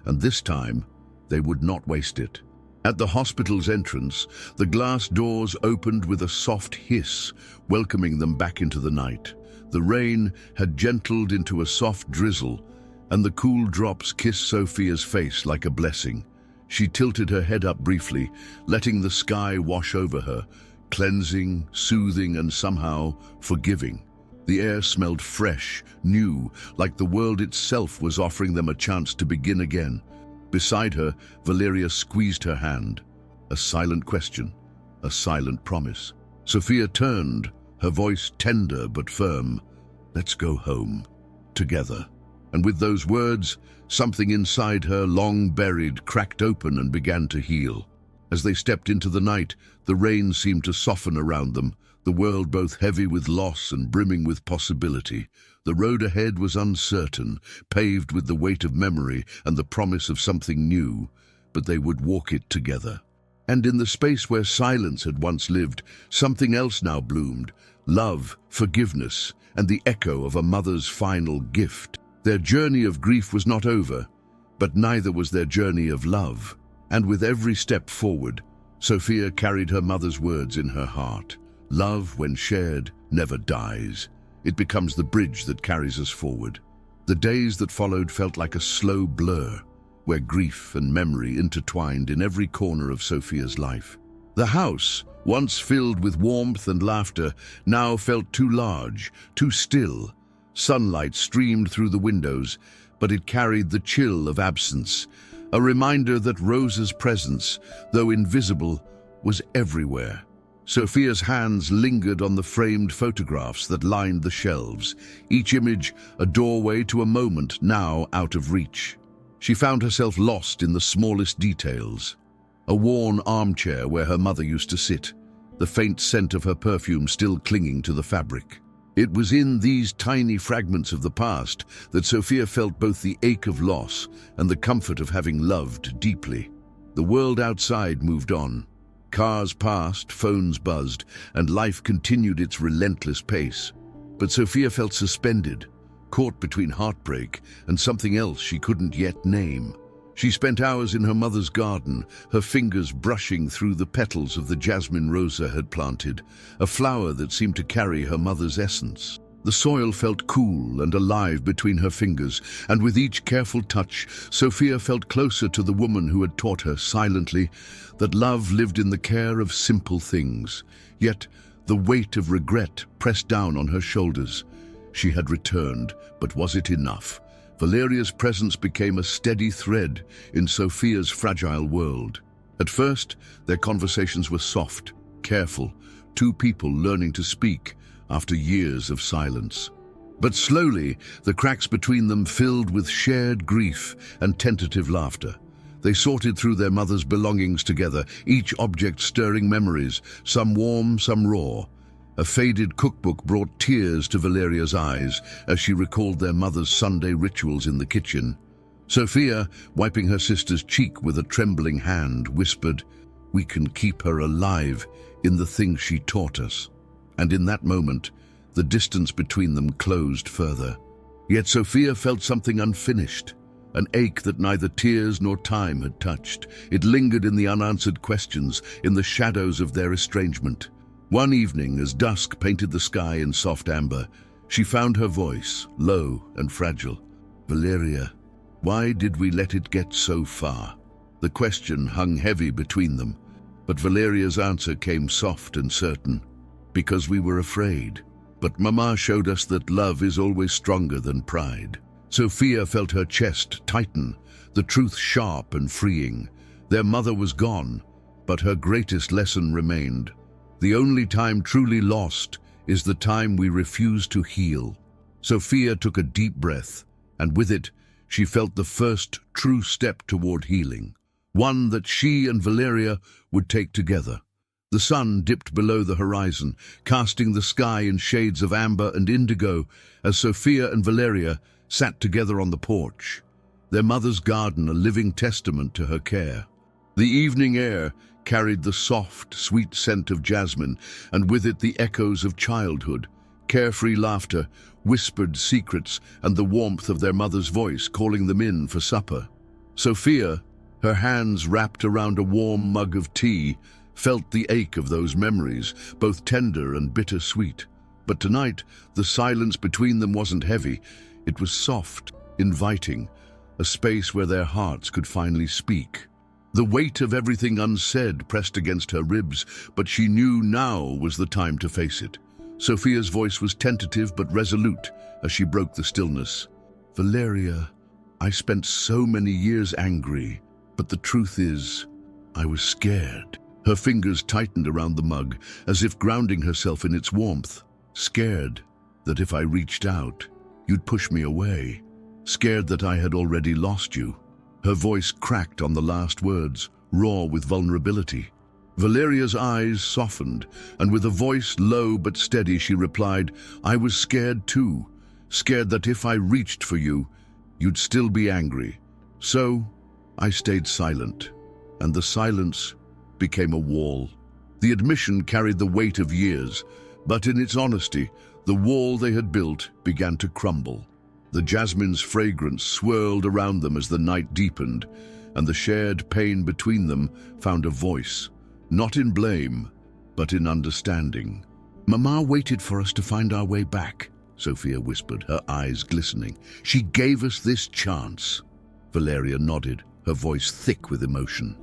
and this time, they would not waste it. At the hospital's entrance, the glass doors opened with a soft hiss, welcoming them back into the night. The rain had gentled into a soft drizzle, and the cool drops kissed Sofia's face like a blessing. She tilted her head up briefly, letting the sky wash over her, cleansing, soothing, and somehow forgiving. The air smelled fresh, new, like the world itself was offering them a chance to begin again. Beside her, Valeria squeezed her hand. A silent question, a silent promise. Sofía turned, her voice tender but firm. "Let's go home, together." And with those words, something inside her, long buried, cracked open and began to heal. As they stepped into the night, the rain seemed to soften around them, the world both heavy with loss and brimming with possibility. The road ahead was uncertain, paved with the weight of memory and the promise of something new, but they would walk it together. And in the space where silence had once lived, something else now bloomed: love, forgiveness, and the echo of a mother's final gift. Their journey of grief was not over, but neither was their journey of love. And with every step forward, Sofía carried her mother's words in her heart. Love, when shared, never dies. It becomes the bridge that carries us forward. The days that followed felt like a slow blur, where grief and memory intertwined in every corner of Sofía's life. The house, once filled with warmth and laughter, now felt too large, too still. Sunlight streamed through the windows, but it carried the chill of absence, a reminder that Rosa's presence, though invisible, was everywhere. Sofía's hands lingered on the framed photographs that lined the shelves, each image a doorway to a moment now out of reach. She found herself lost in the smallest details. A worn armchair where her mother used to sit, the faint scent of her perfume still clinging to the fabric. It was in these tiny fragments of the past that Sofía felt both the ache of loss and the comfort of having loved deeply. The world outside moved on. Cars passed, phones buzzed, and life continued its relentless pace. But Sofía felt suspended, caught between heartbreak and something else she couldn't yet name. She spent hours in her mother's garden, her fingers brushing through the petals of the jasmine Rosa had planted, a flower that seemed to carry her mother's essence. The soil felt cool and alive between her fingers, and with each careful touch, Sofía felt closer to the woman who had taught her silently that love lived in the care of simple things. Yet the weight of regret pressed down on her shoulders. She had returned, but was it enough? Valeria's presence became a steady thread in Sofía's fragile world. At first, their conversations were soft, careful, two people learning to speak after years of silence. But slowly, the cracks between them filled with shared grief and tentative laughter. They sorted through their mother's belongings together, each object stirring memories, some warm, some raw. A faded cookbook brought tears to Valeria's eyes as she recalled their mother's Sunday rituals in the kitchen. Sofía, wiping her sister's cheek with a trembling hand, whispered, We can keep her alive in the things she taught us. And in that moment, the distance between them closed further. Yet Sofía felt something unfinished, an ache that neither tears nor time had touched. It lingered in the unanswered questions, in the shadows of their estrangement. One evening, as dusk painted the sky in soft amber, she found her voice, low and fragile. "Valeria, why did we let it get so far?" The question hung heavy between them, but Valeria's answer came soft and certain. "Because we were afraid. But Mama showed us that love is always stronger than pride." Sofía felt her chest tighten, the truth sharp and freeing. Their mother was gone, but her greatest lesson remained. The only time truly lost is the time we refuse to heal. Sofía took a deep breath, and with it, she felt the first true step toward healing, one that she and Valeria would take together. The sun dipped below the horizon, casting the sky in shades of amber and indigo as Sofía and Valeria sat together on the porch, their mother's garden a living testament to her care. The evening air carried the soft, sweet scent of jasmine, and with it the echoes of childhood, carefree laughter, whispered secrets, and the warmth of their mother's voice calling them in for supper. Sofía, her hands wrapped around a warm mug of tea, felt the ache of those memories, both tender and bittersweet. But tonight, the silence between them wasn't heavy. It was soft, inviting, a space where their hearts could finally speak. The weight of everything unsaid pressed against her ribs, but she knew now was the time to face it. Sofía's voice was tentative but resolute as she broke the stillness. "Valeria, I spent so many years angry, but the truth is, I was scared." Her fingers tightened around the mug, as if grounding herself in its warmth. "Scared that if I reached out, you'd push me away. Scared that I had already lost you." Her voice cracked on the last words, raw with vulnerability. Valeria's eyes softened, and with a voice low but steady she replied, "I was scared too. Scared that if I reached for you, you'd still be angry. So I stayed silent, and the silence became a wall." The admission carried the weight of years, but in its honesty, the wall they had built began to crumble. The jasmine's fragrance swirled around them as the night deepened, and the shared pain between them found a voice, not in blame, but in understanding. "Mama waited for us to find our way back," Sofía whispered, her eyes glistening. "She gave us this chance." Valeria nodded, her voice thick with emotion.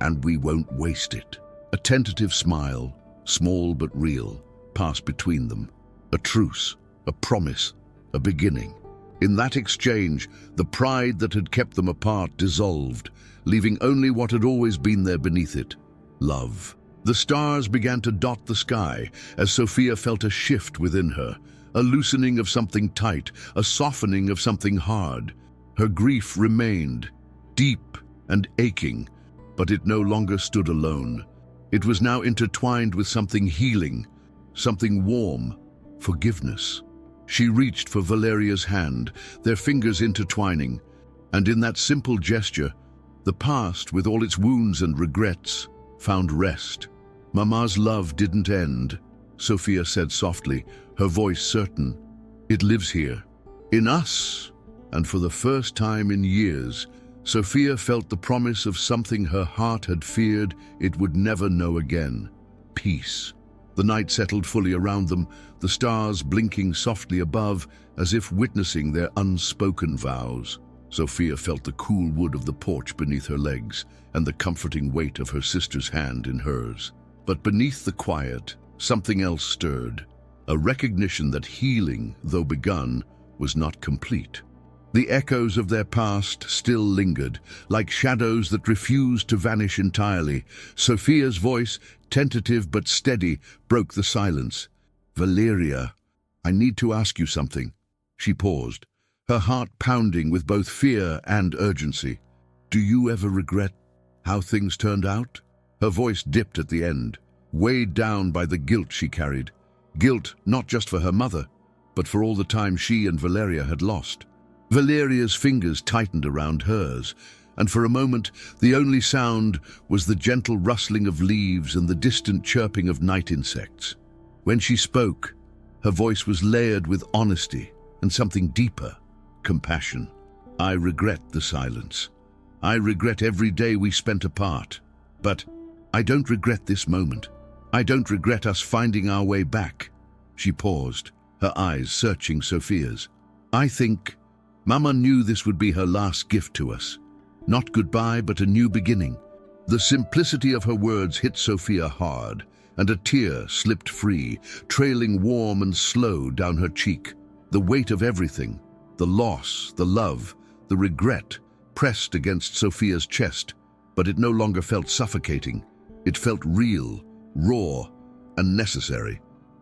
"And we won't waste it." A tentative smile, small but real, passed between them. A truce, a promise, a beginning. In that exchange, the pride that had kept them apart dissolved, leaving only what had always been there beneath it: love. The stars began to dot the sky as Sofía felt a shift within her, a loosening of something tight, a softening of something hard. Her grief remained, deep and aching, but it no longer stood alone. It was now intertwined with something healing, something warm, forgiveness. She reached for Valeria's hand, their fingers intertwining, and in that simple gesture, the past, with all its wounds and regrets, found rest. "Mama's love didn't end," Sofía said softly, her voice certain. "It lives here, in us." And for the first time in years, Sofía felt the promise of something her heart had feared it would never know again: peace. The night settled fully around them, the stars blinking softly above as if witnessing their unspoken vows. Sofía felt the cool wood of the porch beneath her legs and the comforting weight of her sister's hand in hers. But beneath the quiet, something else stirred, a recognition that healing, though begun, was not complete. The echoes of their past still lingered, like shadows that refused to vanish entirely. Sofía's voice, tentative but steady, broke the silence. "Valeria, I need to ask you something." She paused, her heart pounding with both fear and urgency. "Do you ever regret how things turned out?" Her voice dipped at the end, weighed down by the guilt she carried. Guilt not just for her mother, but for all the time she and Valeria had lost. Valeria's fingers tightened around hers, and for a moment the only sound was the gentle rustling of leaves and the distant chirping of night insects. When she spoke, her voice was layered with honesty and something deeper, compassion. I regret the silence. I regret every day we spent apart. But I don't regret this moment. I don't regret us finding our way back. She paused, her eyes searching Sofia's. I think Mama knew this would be her last gift to us. Not goodbye, but a new beginning. The simplicity of her words hit Sofia hard, and a tear slipped free, trailing warm and slow down her cheek. The weight of everything, the loss, the love, the regret, pressed against Sofia's chest, but it no longer felt suffocating. It felt real, raw, and necessary.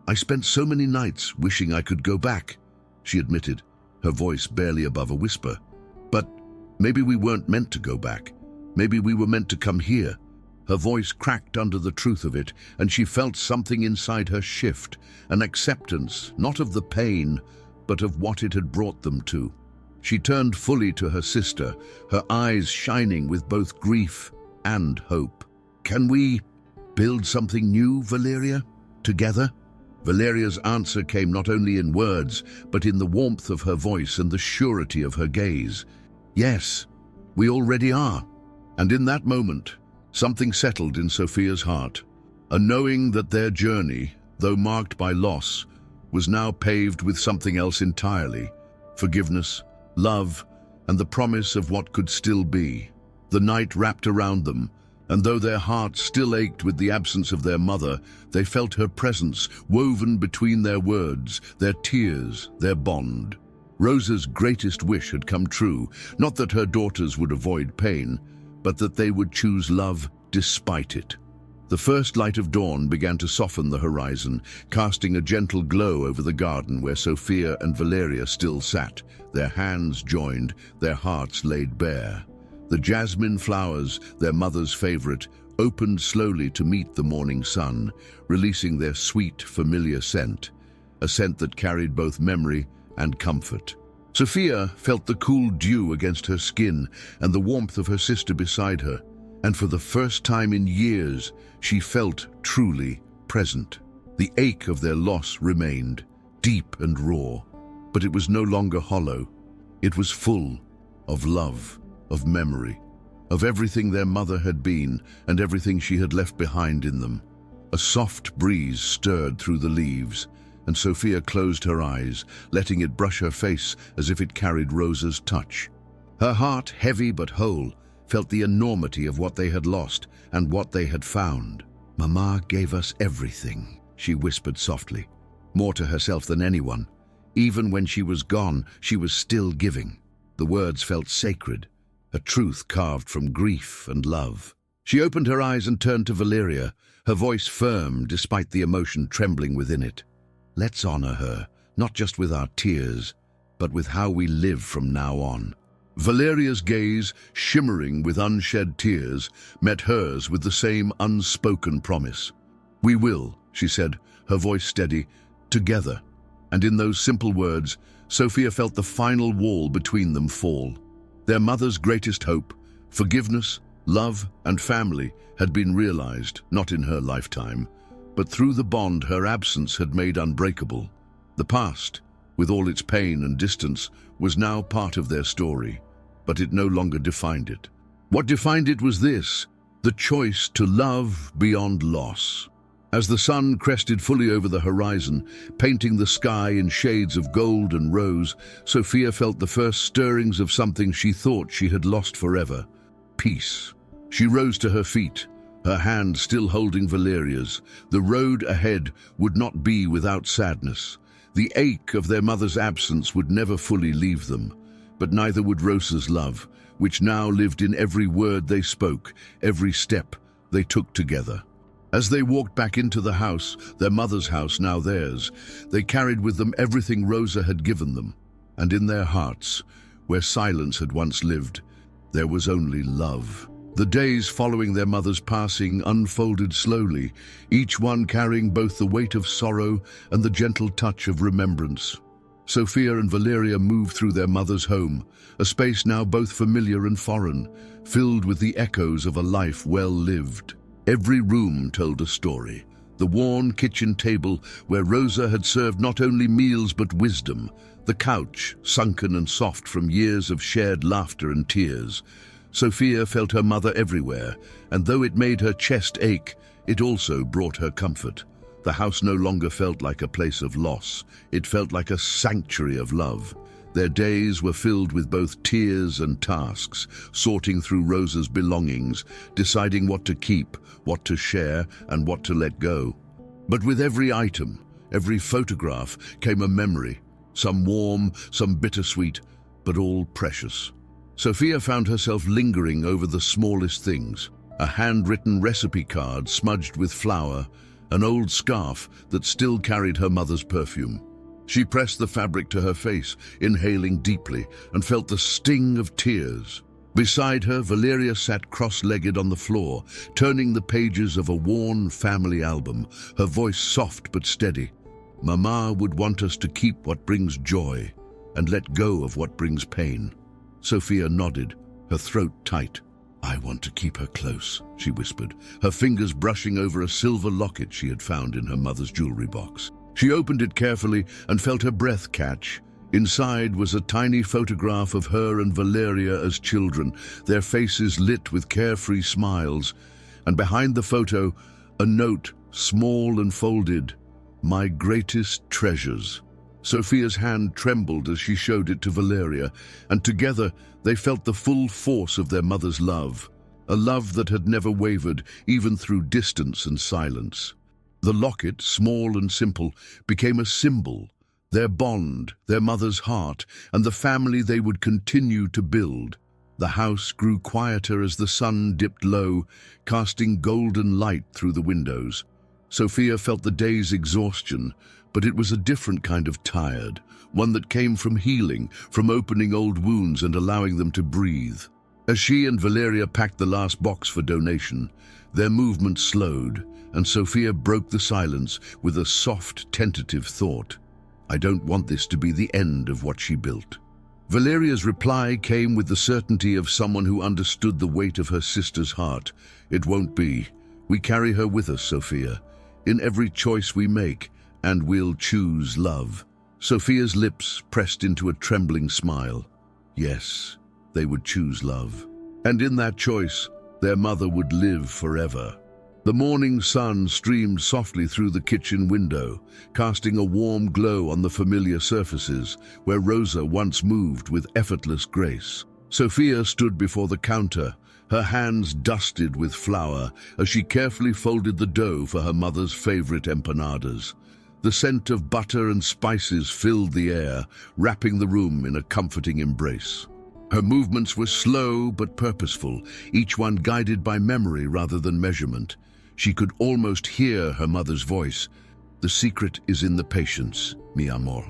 I spent so many nights wishing I could go back, she admitted, her voice barely above a whisper. But maybe we weren't meant to go back. Maybe we were meant to come here. Her voice cracked under the truth of it, and she felt something inside her shift, an acceptance, not of the pain, but of what it had brought them to. She turned fully to her sister, her eyes shining with both grief and hope. Can we build something new, Valeria? Together? Valeria's answer came not only in words, but in the warmth of her voice and the surety of her gaze. Yes, we already are. And in that moment, something settled in Sofia's heart, a knowing that their journey, though marked by loss, was now paved with something else entirely: forgiveness, love, and the promise of what could still be. The night wrapped around them, and though their hearts still ached with the absence of their mother, they felt her presence woven between their words, their tears, their bond. Rosa's greatest wish had come true, not that her daughters would avoid pain, but that they would choose love despite it. The first light of dawn began to soften the horizon, casting a gentle glow over the garden where Sofia and Valeria still sat, their hands joined, their hearts laid bare. The jasmine flowers, their mother's favorite, opened slowly to meet the morning sun, releasing their sweet, familiar scent, a scent that carried both memory and comfort. Sofia felt the cool dew against her skin and the warmth of her sister beside her, and for the first time in years, she felt truly present. The ache of their loss remained, deep and raw, but it was no longer hollow. It was full of love, of memory, of everything their mother had been and everything she had left behind in them. A soft breeze stirred through the leaves, and Sofia closed her eyes, letting it brush her face as if it carried Rosa's touch. Her heart, heavy but whole, felt the enormity of what they had lost and what they had found. "Mama gave us everything," she whispered softly, more to herself than anyone. Even when she was gone, she was still giving. The words felt sacred, a truth carved from grief and love. She opened her eyes and turned to Valeria, her voice firm despite the emotion trembling within it. "Let's honor her, not just with our tears, but with how we live from now on." Valeria's gaze, shimmering with unshed tears, met hers with the same unspoken promise. "We will," she said, her voice steady, "together." And in those simple words, Sofia felt the final wall between them fall. Their mother's greatest hope, forgiveness, love, and family, had been realized, not in her lifetime, but through the bond her absence had made unbreakable. The past, with all its pain and distance, was now part of their story, but it no longer defined it. What defined it was this: the choice to love beyond loss. As the sun crested fully over the horizon, painting the sky in shades of gold and rose, Sofia felt the first stirrings of something she thought she had lost forever: peace. She rose to her feet, her hand still holding Valeria's. The road ahead would not be without sadness. The ache of their mother's absence would never fully leave them, but neither would Rosa's love, which now lived in every word they spoke, every step they took together. As they walked back into the house, their mother's house, now theirs, they carried with them everything Rosa had given them, and in their hearts, where silence had once lived, there was only love. The days following their mother's passing unfolded slowly, each one carrying both the weight of sorrow and the gentle touch of remembrance. Sofía and Valeria moved through their mother's home, a space now both familiar and foreign, filled with the echoes of a life well lived. Every room told a story. The worn kitchen table where Rosa had served not only meals but wisdom, the couch, sunken and soft from years of shared laughter and tears. Sofía felt her mother everywhere, and though it made her chest ache, it also brought her comfort. The house no longer felt like a place of loss. It felt like a sanctuary of love. Their days were filled with both tears and tasks, sorting through Rosa's belongings, deciding what to keep, what to share, and what to let go. But with every item, every photograph, came a memory, some warm, some bittersweet, but all precious. Sofía found herself lingering over the smallest things: a handwritten recipe card smudged with flour, an old scarf that still carried her mother's perfume. She pressed the fabric to her face, inhaling deeply, and felt the sting of tears. Beside her, Valeria sat cross-legged on the floor, turning the pages of a worn family album, her voice soft but steady. "Mama would want us to keep what brings joy and let go of what brings pain." Sofía nodded, her throat tight. "I want to keep her close," she whispered, her fingers brushing over a silver locket she had found in her mother's jewelry box. She opened it carefully and felt her breath catch. Inside was a tiny photograph of her and Valeria as children, their faces lit with carefree smiles. And behind the photo, a note, small and folded: "My greatest treasures." Sofía's hand trembled as she showed it to Valeria, and together they felt the full force of their mother's love, a love that had never wavered, even through distance and silence. The locket, small and simple, became a symbol, their bond, their mother's heart, and the family they would continue to build. The house grew quieter as the sun dipped low, casting golden light through the windows. Sofía felt the day's exhaustion, but it was a different kind of tired, one that came from healing, from opening old wounds and allowing them to breathe. As she and Valeria packed the last box for donation, their movement slowed, and Sofía broke the silence with a soft, tentative thought: "I don't want this to be the end of what she built." Valeria's reply came with the certainty of someone who understood the weight of her sister's heart. "It won't be. We carry her with us, Sofía, in every choice we make, and we'll choose love." Sofía's lips pressed into a trembling smile. Yes, they would choose love. And in that choice, their mother would live forever. The morning sun streamed softly through the kitchen window, casting a warm glow on the familiar surfaces where Rosa once moved with effortless grace. Sofía stood before the counter, her hands dusted with flour as she carefully folded the dough for her mother's favorite empanadas. The scent of butter and spices filled the air, wrapping the room in a comforting embrace. Her movements were slow but purposeful, each one guided by memory rather than measurement. She could almost hear her mother's voice. "The secret is in the patience, mi amor."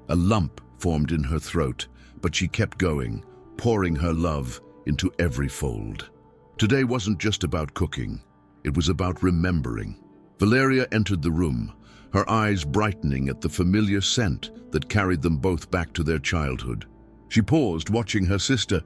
A lump formed in her throat, but she kept going, pouring her love into every fold. Today wasn't just about cooking. It was about remembering. Valeria entered the room, her eyes brightening at the familiar scent that carried them both back to their childhood. She paused, watching her sister,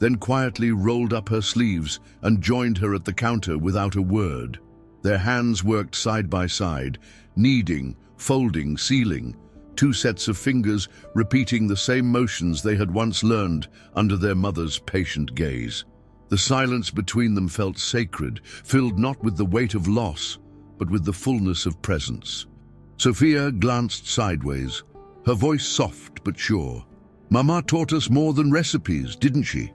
then quietly rolled up her sleeves and joined her at the counter without a word. Their hands worked side by side, kneading, folding, sealing, two sets of fingers repeating the same motions they had once learned under their mother's patient gaze. The silence between them felt sacred, filled not with the weight of loss, but with the fullness of presence. Sofía glanced sideways, her voice soft but sure. "Mama taught us more than recipes, didn't she?"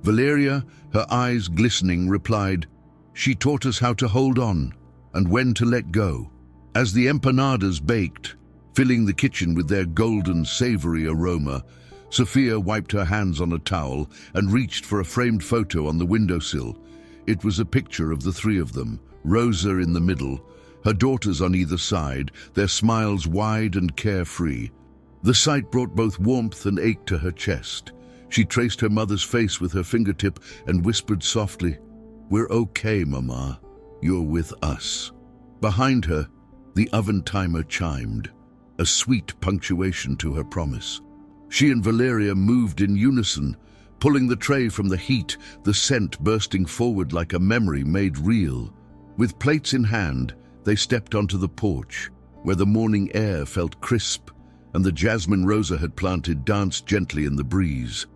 Valeria, her eyes glistening, replied, "She taught us how to hold on and when to let go." As the empanadas baked, filling the kitchen with their golden, savory aroma, Sofía wiped her hands on a towel and reached for a framed photo on the windowsill. It was a picture of the three of them, Rosa in the middle, her daughters on either side, their smiles wide and carefree. The sight brought both warmth and ache to her chest. She traced her mother's face with her fingertip and whispered softly, "We're okay, Mama. You're with us." Behind her, the oven timer chimed. a sweet punctuation to her promise. She and Valeria moved in unison, pulling the tray from the heat, the scent bursting forward like a memory made real. With plates in hand, they stepped onto the porch, where the morning air felt crisp and the jasmine Rosa had planted danced gently in the breeze.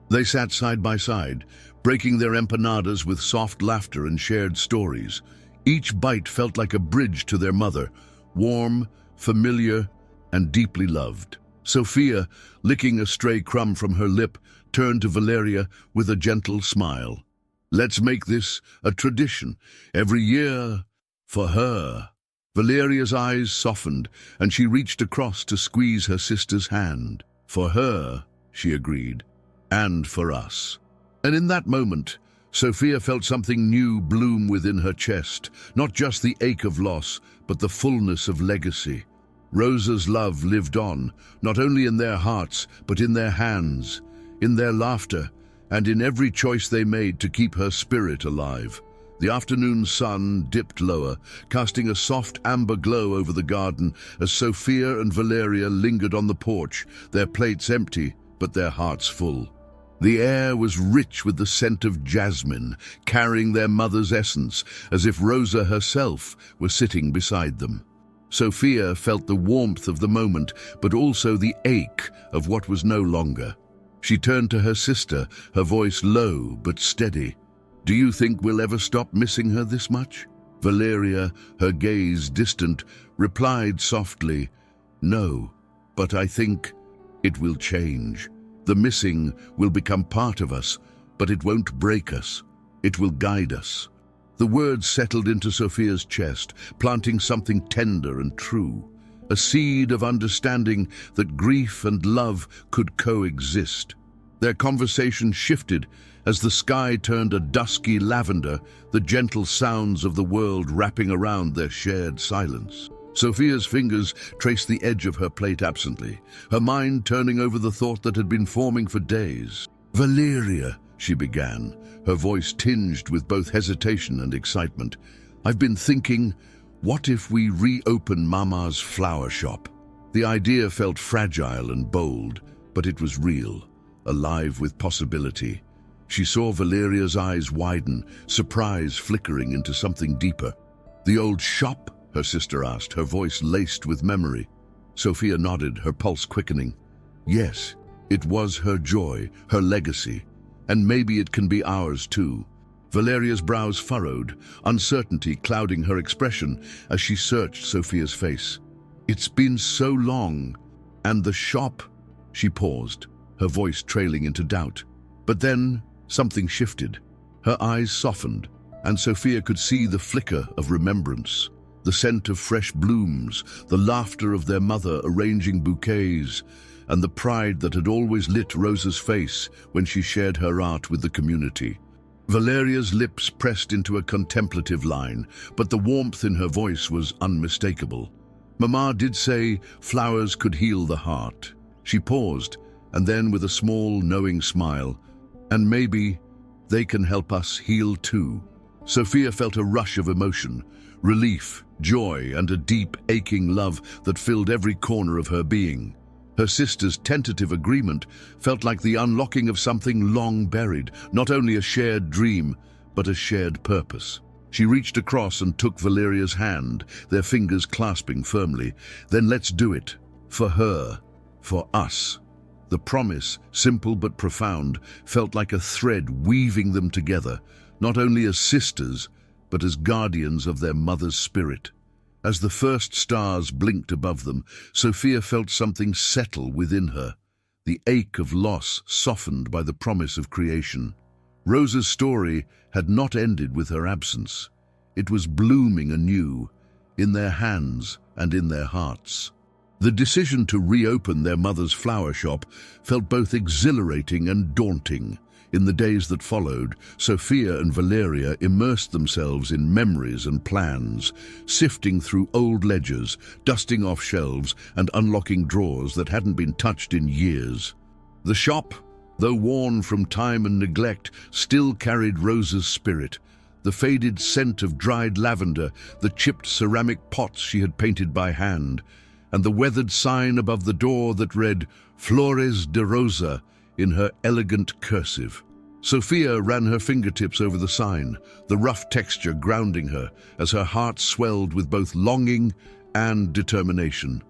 They sat side by side, breaking their empanadas with soft laughter and shared stories. Each bite felt like a bridge to their mother, warm, familiar, and deeply loved. Sofía, licking a stray crumb from her lip, turned to Valeria with a gentle smile. "Let's make this a tradition, every year, for her." Valeria's eyes softened, and she reached across to squeeze her sister's hand. "For her," she agreed, "and for us." And in that moment, Sofía felt something new bloom within her chest, not just the ache of loss, but the fullness of legacy. Rosa's love lived on, not only in their hearts, but in their hands, in their laughter, and in every choice they made to keep her spirit alive. The afternoon sun dipped lower, casting a soft amber glow over the garden as Sofía and Valeria lingered on the porch, their plates empty, but their hearts full. The air was rich with the scent of jasmine, carrying their mother's essence, as if Rosa herself were sitting beside them. Sofía felt the warmth of the moment, but also the ache of what was no longer. She turned to her sister, her voice low but steady. "Do you think we'll ever stop missing her this much?" Valeria, her gaze distant, replied softly, "No, but I think it will change. The missing will become part of us, but it won't break us. It will guide us." The words settled into Sofía's chest, planting something tender and true, a seed of understanding that grief and love could coexist. Their conversation shifted as the sky turned a dusky lavender, the gentle sounds of the world wrapping around their shared silence. Sofía's fingers traced the edge of her plate absently, her mind turning over the thought that had been forming for days. "Valeria," she began, her voice tinged with both hesitation and excitement, "I've been thinking, what if we reopen Mama's flower shop?" The idea felt fragile and bold, but it was real, alive with possibility. She saw Valeria's eyes widen, surprise flickering into something deeper. "The old shop?" her sister asked, her voice laced with memory. Sofía nodded, her pulse quickening. Yes, it was her joy, her legacy, and maybe it can be ours too. Valeria's brows furrowed, uncertainty clouding her expression as she searched Sofía's face. "It's been so long, and the shop..." She paused, her voice trailing into doubt. But then something shifted. Her eyes softened, and Sofía could see the flicker of remembrance. The scent of fresh blooms, the laughter of their mother arranging bouquets, and the pride that had always lit Rosa's face when she shared her art with the community. Valeria's lips pressed into a contemplative line, but the warmth in her voice was unmistakable. Mama did say flowers could heal the heart. She paused, and then with a small, knowing smile, "And maybe they can help us heal too." Sofía felt a rush of emotion, relief, joy, and a deep, aching love that filled every corner of her being. Her sister's tentative agreement felt like the unlocking of something long buried, not only a shared dream, but a shared purpose. She reached across and took Valeria's hand, their fingers clasping firmly. "Then let's do it. For her. For us." The promise, simple but profound, felt like a thread weaving them together, not only as sisters, but as guardians of their mother's spirit. As the first stars blinked above them, Sofía felt something settle within her, the ache of loss softened by the promise of creation. Rosa's story had not ended with her absence. It was blooming anew, in their hands and in their hearts. The decision to reopen their mother's flower shop felt both exhilarating and daunting. In the days that followed, Sofía and Valeria immersed themselves in memories and plans, sifting through old ledgers, dusting off shelves, and unlocking drawers that hadn't been touched in years. The shop, though worn from time and neglect, still carried Rosa's spirit. The faded scent of dried lavender, the chipped ceramic pots she had painted by hand, and the weathered sign above the door that read Flores de Rosa in her elegant cursive. Sofía ran her fingertips over the sign, the rough texture grounding her as her heart swelled with both longing and determination.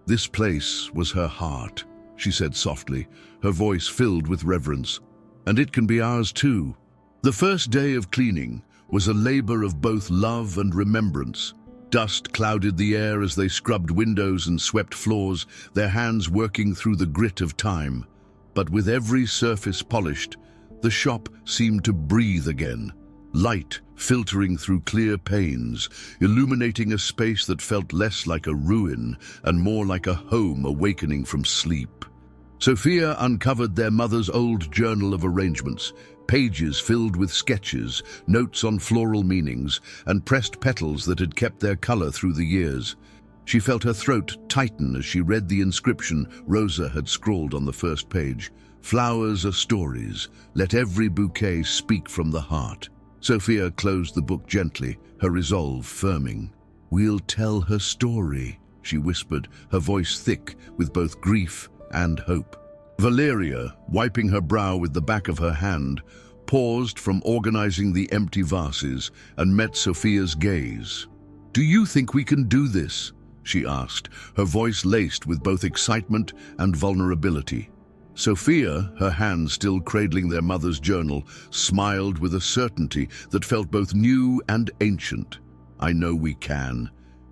This place was her heart, she said softly, her voice filled with reverence. And it can be ours too. The first day of cleaning was a labor of both love and remembrance. Dust clouded the air as they scrubbed windows and swept floors, their hands working through the grit of time. But with every surface polished, the shop seemed to breathe again, light filtering through clear panes, illuminating a space that felt less like a ruin and more like a home awakening from sleep. Sofía uncovered their mother's old journal of arrangements, pages filled with sketches, notes on floral meanings, and pressed petals that had kept their color through the years. She felt her throat tighten as she read the inscription Rosa had scrawled on the first page. Flowers are stories. Let every bouquet speak from the heart. Sofía closed the book gently, her resolve firming. We'll tell her story, she whispered, her voice thick with both grief and hope. Valeria, wiping her brow with the back of her hand, paused from organizing the empty vases and met Sofía's gaze. Do you think we can do this? She asked, her voice laced with both excitement and vulnerability. Sofía, her hands still cradling their mother's journal, smiled with a certainty that felt both new and ancient. I know we can,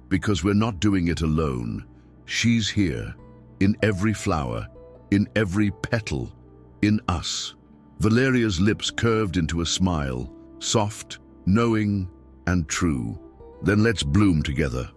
because we're not doing it alone. She's here, in every flower, in every petal, in us. Valeria's lips curved into a smile, soft, knowing, and true. Then let's bloom together.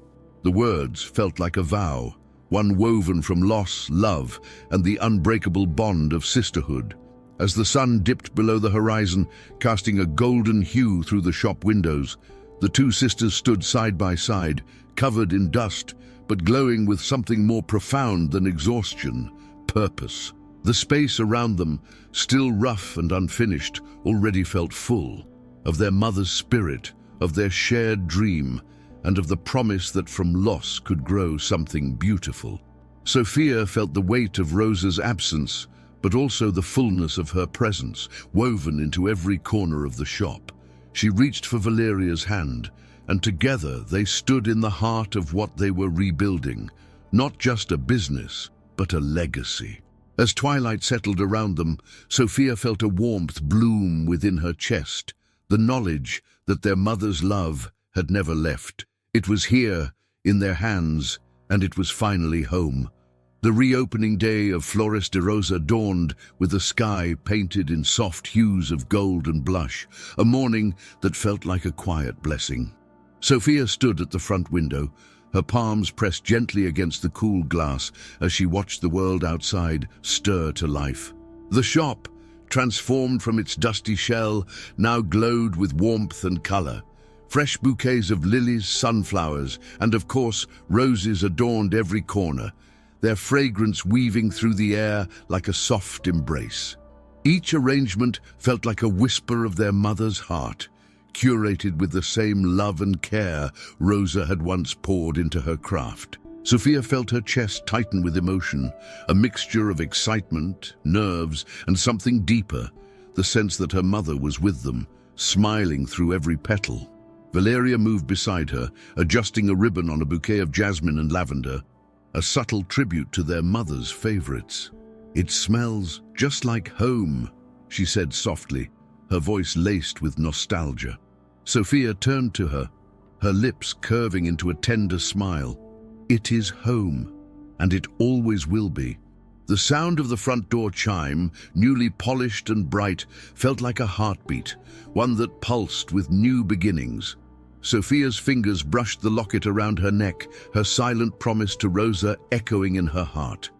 The words felt like a vow, one woven from loss, love, and the unbreakable bond of sisterhood. As the sun dipped below the horizon, casting a golden hue through the shop windows, the two sisters stood side by side, covered in dust, but glowing with something more profound than exhaustion, purpose. The space around them, still rough and unfinished, already felt full of their mother's spirit, of their shared dream, and of the promise that from loss could grow something beautiful. Sofía felt the weight of Rosa's absence, but also the fullness of her presence, woven into every corner of the shop. She reached for Valeria's hand, and together they stood in the heart of what they were rebuilding, not just a business, but a legacy. As twilight settled around them, Sofía felt a warmth bloom within her chest, the knowledge that their mother's love had never left. It was here, in their hands, and it was finally home. The reopening day of Flores de Rosa dawned with the sky painted in soft hues of gold and blush, a morning that felt like a quiet blessing. Sofía stood at the front window, her palms pressed gently against the cool glass as she watched the world outside stir to life. The shop, transformed from its dusty shell, now glowed with warmth and color. Fresh bouquets of lilies, sunflowers, and of course, roses adorned every corner, their fragrance weaving through the air like a soft embrace. Each arrangement felt like a whisper of their mother's heart, curated with the same love and care Rosa had once poured into her craft. Sofía felt her chest tighten with emotion, a mixture of excitement, nerves, and something deeper, the sense that her mother was with them, smiling through every petal. Valeria moved beside her, adjusting a ribbon on a bouquet of jasmine and lavender, a subtle tribute to their mother's favorites. "It smells just like home," she said softly, her voice laced with nostalgia. Sofía turned to her, her lips curving into a tender smile. "It is home, and it always will be." The sound of the front door chime, newly polished and bright, felt like a heartbeat, one that pulsed with new beginnings. Sofía's fingers brushed the locket around her neck, her silent promise to Rosa echoing in her heart.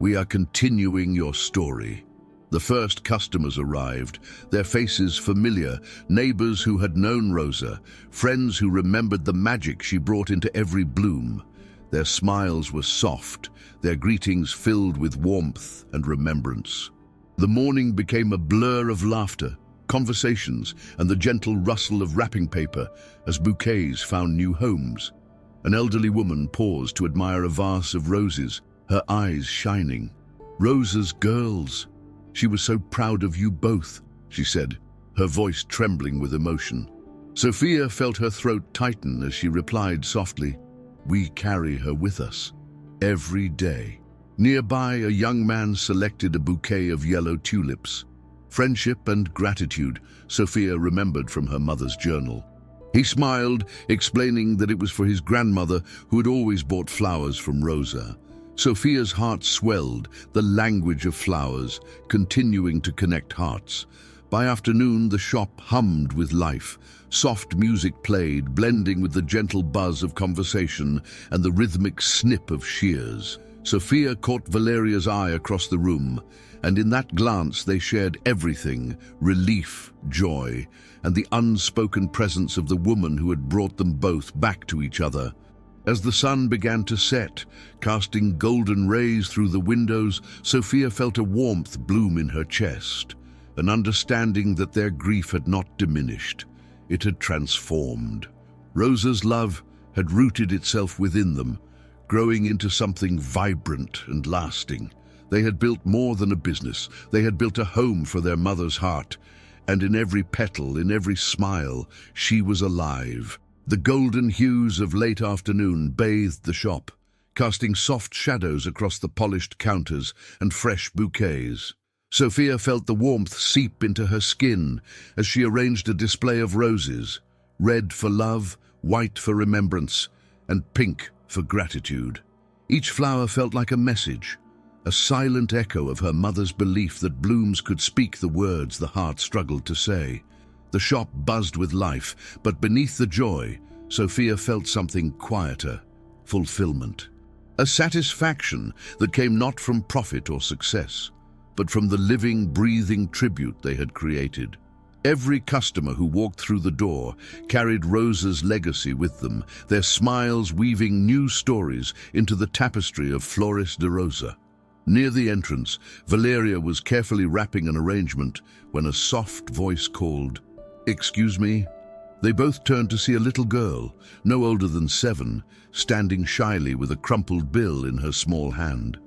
"We are continuing your story." The first customers arrived, their faces familiar, neighbors who had known Rosa, friends who remembered the magic she brought into every bloom. Their smiles were soft, their greetings filled with warmth and remembrance. The morning became a blur of laughter, conversations, and the gentle rustle of wrapping paper as bouquets found new homes. An elderly woman paused to admire a vase of roses, her eyes shining. "Rosa's girls. She was so proud of you both," she said, her voice trembling with emotion. Sofía felt her throat tighten as she replied softly, "We carry her with us, every day." Nearby, a young man selected a bouquet of yellow tulips. Friendship and gratitude, Sofía remembered from her mother's journal. He smiled, explaining that it was for his grandmother who had always bought flowers from Rosa. Sofía's heart swelled, the language of flowers, continuing to connect hearts. By afternoon, the shop hummed with life. Soft music played, blending with the gentle buzz of conversation and the rhythmic snip of shears. Sofía caught Valeria's eye across the room, and in that glance they shared everything: relief, joy, and the unspoken presence of the woman who had brought them both back to each other. As the sun began to set, casting golden rays through the windows, Sofía felt a warmth bloom in her chest, an understanding that their grief had not diminished. It had transformed. Rosa's love had rooted itself within them, growing into something vibrant and lasting. They had built more than a business. They had built a home for their mother's heart, and in every petal, in every smile, she was alive. The golden hues of late afternoon bathed the shop, casting soft shadows across the polished counters and fresh bouquets. Sofía felt the warmth seep into her skin as she arranged a display of roses, red for love, white for remembrance, and pink for gratitude. Each flower felt like a message, a silent echo of her mother's belief that blooms could speak the words the heart struggled to say. The shop buzzed with life, but beneath the joy, Sofía felt something quieter: fulfillment. A satisfaction that came not from profit or success, but from the living, breathing tribute they had created. Every customer who walked through the door carried Rosa's legacy with them, their smiles weaving new stories into the tapestry of Flores de Rosa. Near the entrance, Valeria was carefully wrapping an arrangement when a soft voice called, "Excuse me?" They both turned to see a little girl, no older than 7, standing shyly with a crumpled bill in her small hand.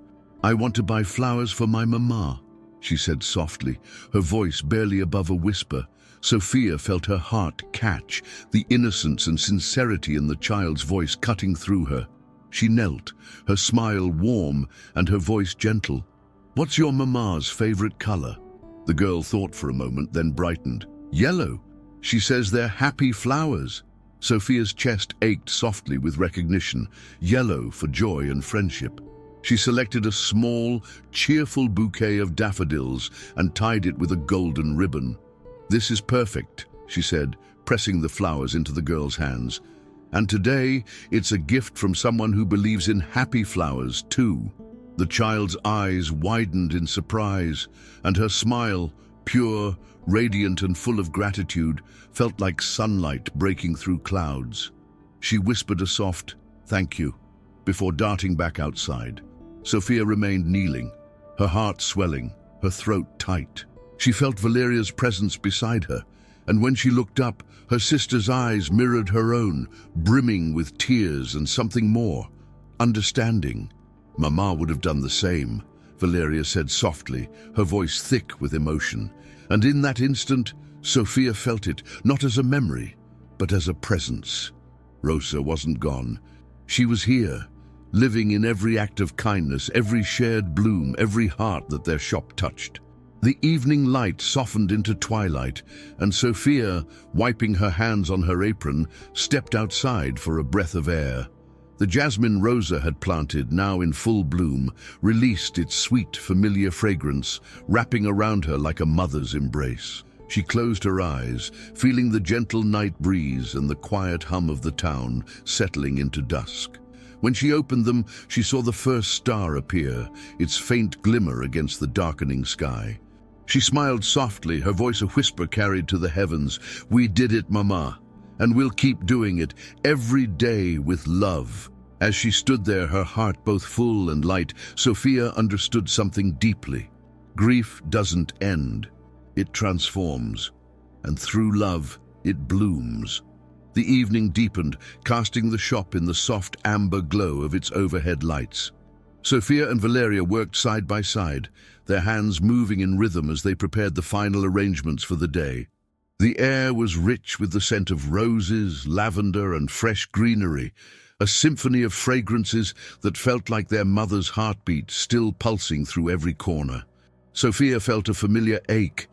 "I want to buy flowers for my mama," she said softly, her voice barely above a whisper. Sofía felt her heart catch, the innocence and sincerity in the child's voice cutting through her. She knelt, her smile warm and her voice gentle. "What's your mama's favorite color?" The girl thought for a moment, then brightened. "Yellow. She says they're happy flowers." Sophia's chest ached softly with recognition. Yellow for joy and friendship. She selected a small, cheerful bouquet of daffodils and tied it with a golden ribbon. "This is perfect," she said, pressing the flowers into the girl's hands. "And today, it's a gift from someone who believes in happy flowers, too." The child's eyes widened in surprise, and her smile, pure, radiant and full of gratitude, felt like sunlight breaking through clouds. She whispered a soft, "Thank you," before darting back outside. Sofía remained kneeling, her heart swelling, her throat tight. She felt Valeria's presence beside her, and when she looked up, her sister's eyes mirrored her own, brimming with tears and something more: understanding. "Mama would have done the same," Valeria said softly, her voice thick with emotion. And in that instant, Sofía felt it, not as a memory, but as a presence. Rosa wasn't gone. She was here, living in every act of kindness, every shared bloom, every heart that their shop touched. The evening light softened into twilight, and Sofía, wiping her hands on her apron, stepped outside for a breath of air. The jasmine Rosa had planted, now in full bloom, released its sweet, familiar fragrance, wrapping around her like a mother's embrace. She closed her eyes, feeling the gentle night breeze and the quiet hum of the town settling into dusk. When she opened them, she saw the first star appear, its faint glimmer against the darkening sky. She smiled softly, her voice a whisper carried to the heavens. "We did it, Mama, and we'll keep doing it every day with love." As she stood there, her heart both full and light, Sofía understood something deeply. Grief doesn't end. It transforms, and through love, it blooms. The evening deepened, casting the shop in the soft amber glow of its overhead lights. Sofía and Valeria worked side by side, their hands moving in rhythm as they prepared the final arrangements for the day. The air was rich with the scent of roses, lavender, and fresh greenery, a symphony of fragrances that felt like their mother's heartbeat still pulsing through every corner. Sofía felt a familiar ache,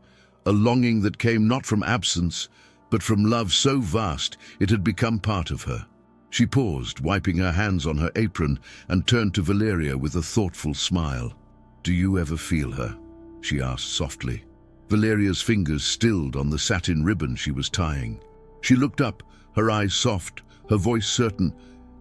a longing that came not from absence, but from love so vast it had become part of her. She paused, wiping her hands on her apron, and turned to Valeria with a thoughtful smile. "Do you ever feel her?" she asked softly. Valeria's fingers stilled on the satin ribbon she was tying. She looked up, her eyes soft, her voice certain.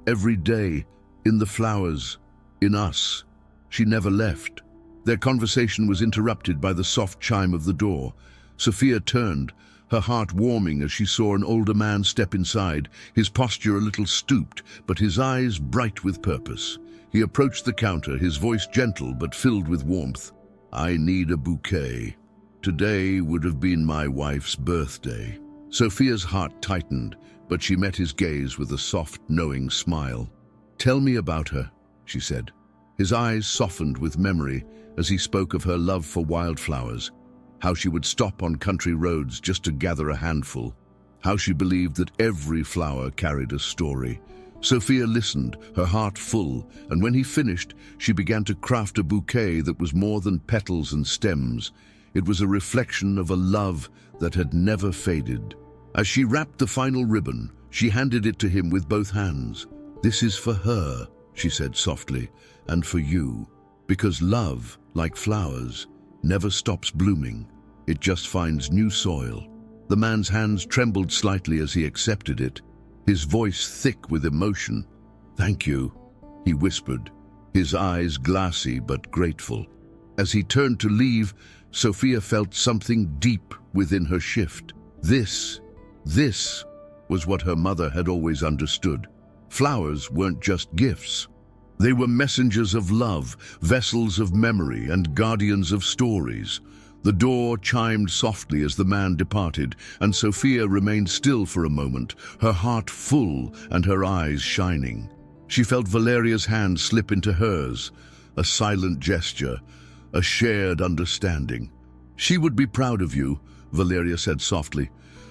"Every day, in the flowers, in us." She never left. Their conversation was interrupted by the soft chime of the door. Sofía turned, her heart warming as she saw an older man step inside, his posture a little stooped, but his eyes bright with purpose. He approached the counter, his voice gentle but filled with warmth. "I need a bouquet. Today would have been my wife's birthday." Sophia's heart tightened, but she met his gaze with a soft, knowing smile. "Tell me about her," she said. His eyes softened with memory as he spoke of her love for wildflowers, how she would stop on country roads just to gather a handful, how she believed that every flower carried a story. Sofía listened, her heart full, and when he finished, she began to craft a bouquet that was more than petals and stems. It was a reflection of a love that had never faded. As she wrapped the final ribbon, she handed it to him with both hands. "This is for her," she said softly, "and for you, because love, like flowers, never stops blooming. It just finds new soil." The man's hands trembled slightly as he accepted it, his voice thick with emotion. "Thank you," he whispered, his eyes glassy but grateful. As he turned to leave, Sofía felt something deep within her shift. This was what her mother had always understood. Flowers weren't just gifts. They were messengers of love, vessels of memory, and guardians of stories. The door chimed softly as the man departed, and Sofía remained still for a moment, her heart full and her eyes shining. She felt Valeria's hand slip into hers, a silent gesture, a shared understanding. "She would be proud of you," Valeria said softly.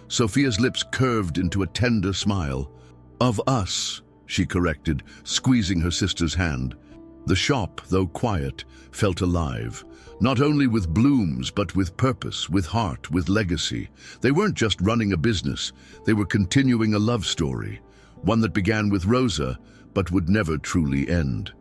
Sophia's lips curved into a tender smile. "Of us," she corrected, squeezing her sister's hand. The shop, though quiet, felt alive, not only with blooms, but with purpose, with heart, with legacy. They weren't just running a business, they were continuing a love story, one that began with Rosa, but would never truly end.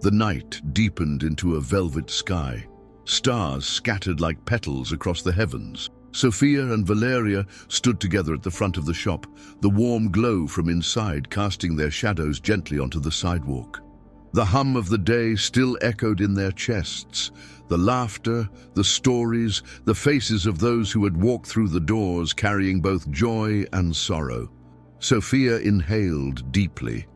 The night deepened into a velvet sky. Stars scattered like petals across the heavens. Sofía and Valeria stood together at the front of the shop, the warm glow from inside casting their shadows gently onto the sidewalk. The hum of the day still echoed in their chests, the laughter, the stories, the faces of those who had walked through the doors carrying both joy and sorrow. Sofía inhaled deeply,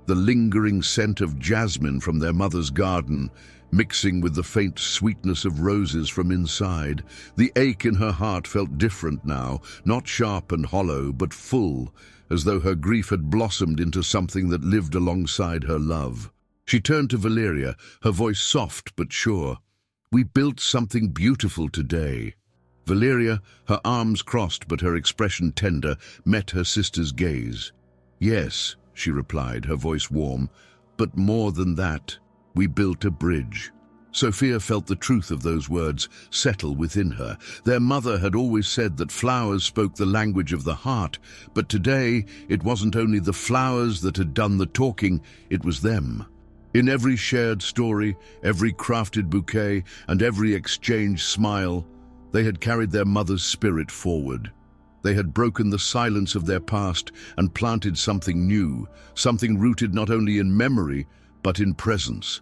the lingering scent of jasmine from their mother's garden, mixing with the faint sweetness of roses from inside. The ache in her heart felt different now, not sharp and hollow, but full, as though her grief had blossomed into something that lived alongside her love. She turned to Valeria, her voice soft but sure. "We built something beautiful today." Valeria, her arms crossed but her expression tender, met her sister's gaze. "Yes," she replied, her voice warm, "but more than that. We built a bridge." Sofía felt the truth of those words settle within her. Their mother had always said that flowers spoke the language of the heart, but today it wasn't only the flowers that had done the talking, it was them. In every shared story, every crafted bouquet, and every exchanged smile, they had carried their mother's spirit forward. They had broken the silence of their past and planted something new, something rooted not only in memory, but in presence.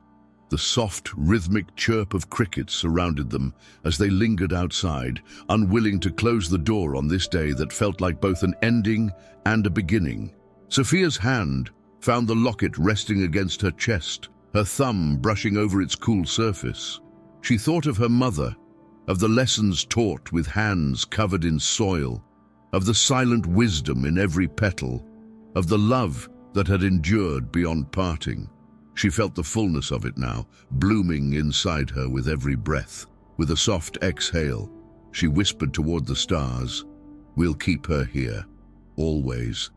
The soft, rhythmic chirp of crickets surrounded them as they lingered outside, unwilling to close the door on this day that felt like both an ending and a beginning. Sophia's hand found the locket resting against her chest, her thumb brushing over its cool surface. She thought of her mother, of the lessons taught with hands covered in soil, of the silent wisdom in every petal. of the love that had endured beyond parting. She felt the fullness of it now, blooming inside her with every breath. With a soft exhale, she whispered toward the stars, "We'll keep her here, always."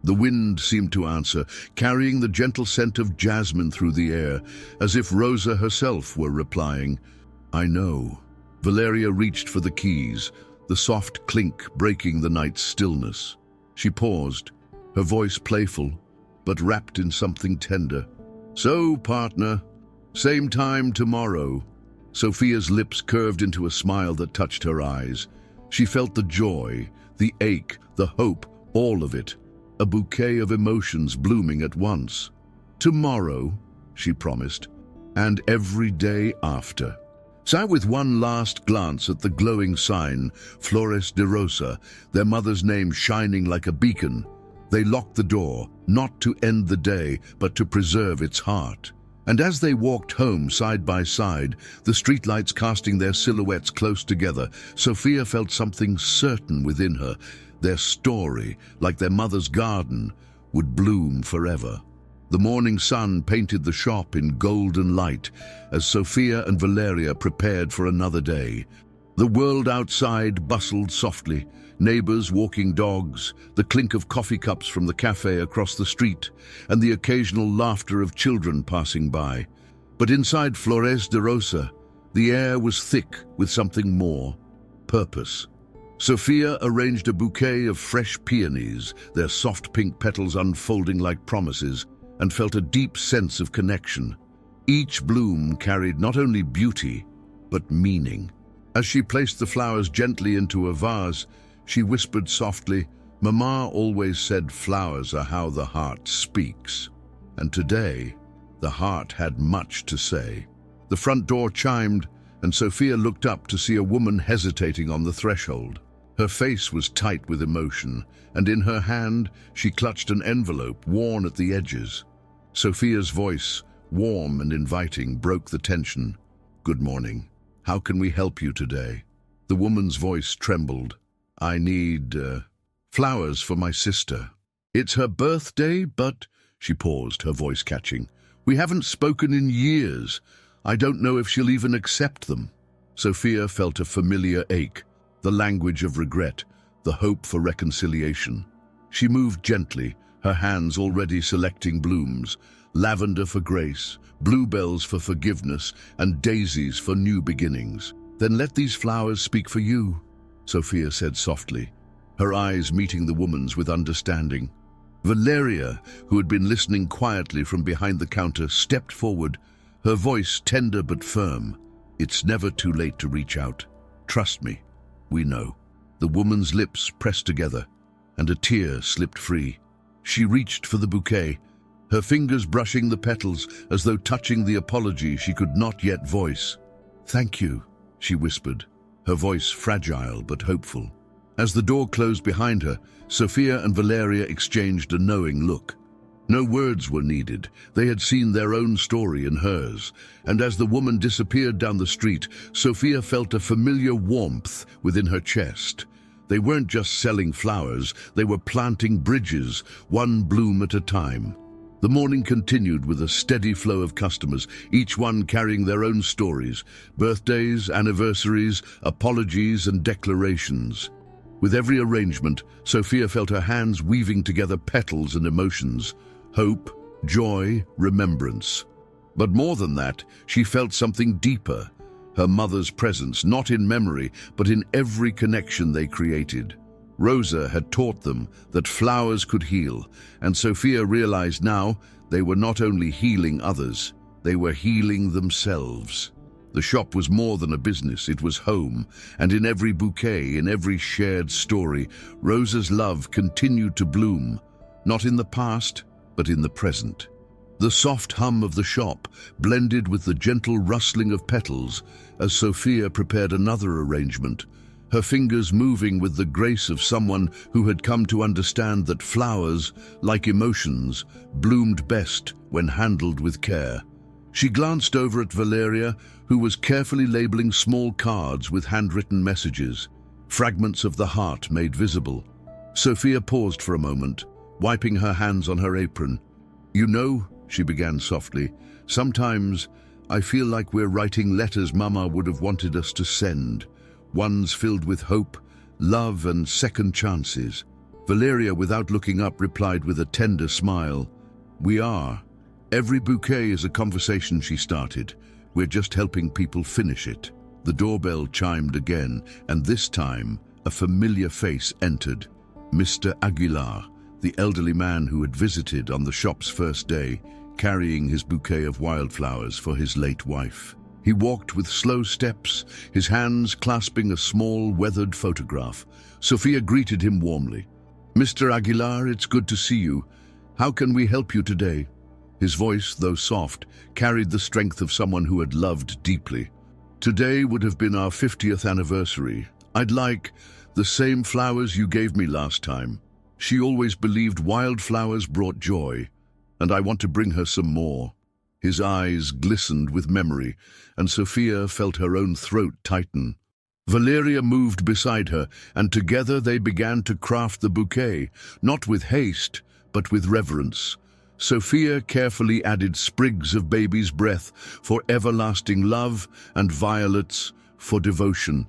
The wind seemed to answer, carrying the gentle scent of jasmine through the air, as if Rosa herself were replying, "I know." Valeria reached for the keys, the soft clink breaking the night's stillness. She paused, her voice playful, but wrapped in something tender. "So, partner, same time tomorrow." Sofia's lips curved into a smile that touched her eyes. She felt the joy, the ache, the hope, all of it, a bouquet of emotions blooming at once. "Tomorrow," she promised, "and every day after." So with one last glance at the glowing sign, Flores de Rosa, their mother's name shining like a beacon, they locked the door, not to end the day, but to preserve its heart. And as they walked home side by side, the streetlights casting their silhouettes close together, Sofía felt something certain within her. Their story, like their mother's garden, would bloom forever. The morning sun painted the shop in golden light as Sofía and Valeria prepared for another day. The world outside bustled softly, neighbors walking dogs, the clink of coffee cups from the cafe across the street, and the occasional laughter of children passing by. But inside Flores de Rosa, the air was thick with something more: purpose. Sofía arranged a bouquet of fresh peonies, their soft pink petals unfolding like promises, and felt a deep sense of connection. Each bloom carried not only beauty, but meaning. As she placed the flowers gently into a vase, she whispered softly, "Mama always said flowers are how the heart speaks." And today, the heart had much to say. The front door chimed, and Sofía looked up to see a woman hesitating on the threshold. Her face was tight with emotion, and in her hand she clutched an envelope worn at the edges. Sofía's voice, warm and inviting, broke the tension. "Good morning. How can we help you today?" The woman's voice trembled. "I need flowers for my sister. It's her birthday, but..." She paused, her voice catching. "We haven't spoken in years. I don't know if she'll even accept them." Sofía felt a familiar ache, the language of regret, the hope for reconciliation. She moved gently, her hands already selecting blooms, lavender for grace, bluebells for forgiveness, and daisies for new beginnings. "Then let these flowers speak for you," Sofía said softly, her eyes meeting the woman's with understanding. Valeria, who had been listening quietly from behind the counter, stepped forward, her voice tender but firm. "It's never too late to reach out. Trust me, we know." The woman's lips pressed together, and a tear slipped free. She reached for the bouquet, her fingers brushing the petals as though touching the apology she could not yet voice. "Thank you," she whispered, her voice fragile but hopeful. As the door closed behind her, Sofía and Valeria exchanged a knowing look. No words were needed. They had seen their own story in hers, and as the woman disappeared down the street, Sofía felt a familiar warmth within her chest. They weren't just selling flowers, they were planting bridges, one bloom at a time. The morning continued with a steady flow of customers, each one carrying their own stories, birthdays, anniversaries, apologies, and declarations. With every arrangement, Sofía felt her hands weaving together petals and emotions, hope, joy, remembrance. But more than that, she felt something deeper, her mother's presence, not in memory, but in every connection they created. Rosa had taught them that flowers could heal, and Sofía realized now they were not only healing others, they were healing themselves. The shop was more than a business, it was home, and in every bouquet, in every shared story, Rosa's love continued to bloom, not in the past, but in the present. The soft hum of the shop blended with the gentle rustling of petals as Sofía prepared another arrangement, her fingers moving with the grace of someone who had come to understand that flowers, like emotions, bloomed best when handled with care. She glanced over at Valeria, who was carefully labeling small cards with handwritten messages, fragments of the heart made visible. Sofía paused for a moment, wiping her hands on her apron. "You know," she began softly, "sometimes I feel like we're writing letters Mama would have wanted us to send, ones filled with hope, love and second chances." Valeria, without looking up, replied with a tender smile, "We are. Every bouquet is a conversation," she started. "We're just helping people finish it." The doorbell chimed again, and this time a familiar face entered. Mr. Aguilar, the elderly man who had visited on the shop's first day, carrying his bouquet of wildflowers for his late wife. He walked with slow steps, his hands clasping a small, weathered photograph. Sofía greeted him warmly. "Mr. Aguilar, it's good to see you. How can we help you today?" His voice, though soft, carried the strength of someone who had loved deeply. "Today would have been our 50th anniversary. I'd like the same flowers you gave me last time. She always believed wildflowers brought joy, and I want to bring her some more." His eyes glistened with memory, and Sofía felt her own throat tighten. Valeria moved beside her, and together they began to craft the bouquet, not with haste, but with reverence. Sofía carefully added sprigs of baby's breath for everlasting love and violets for devotion.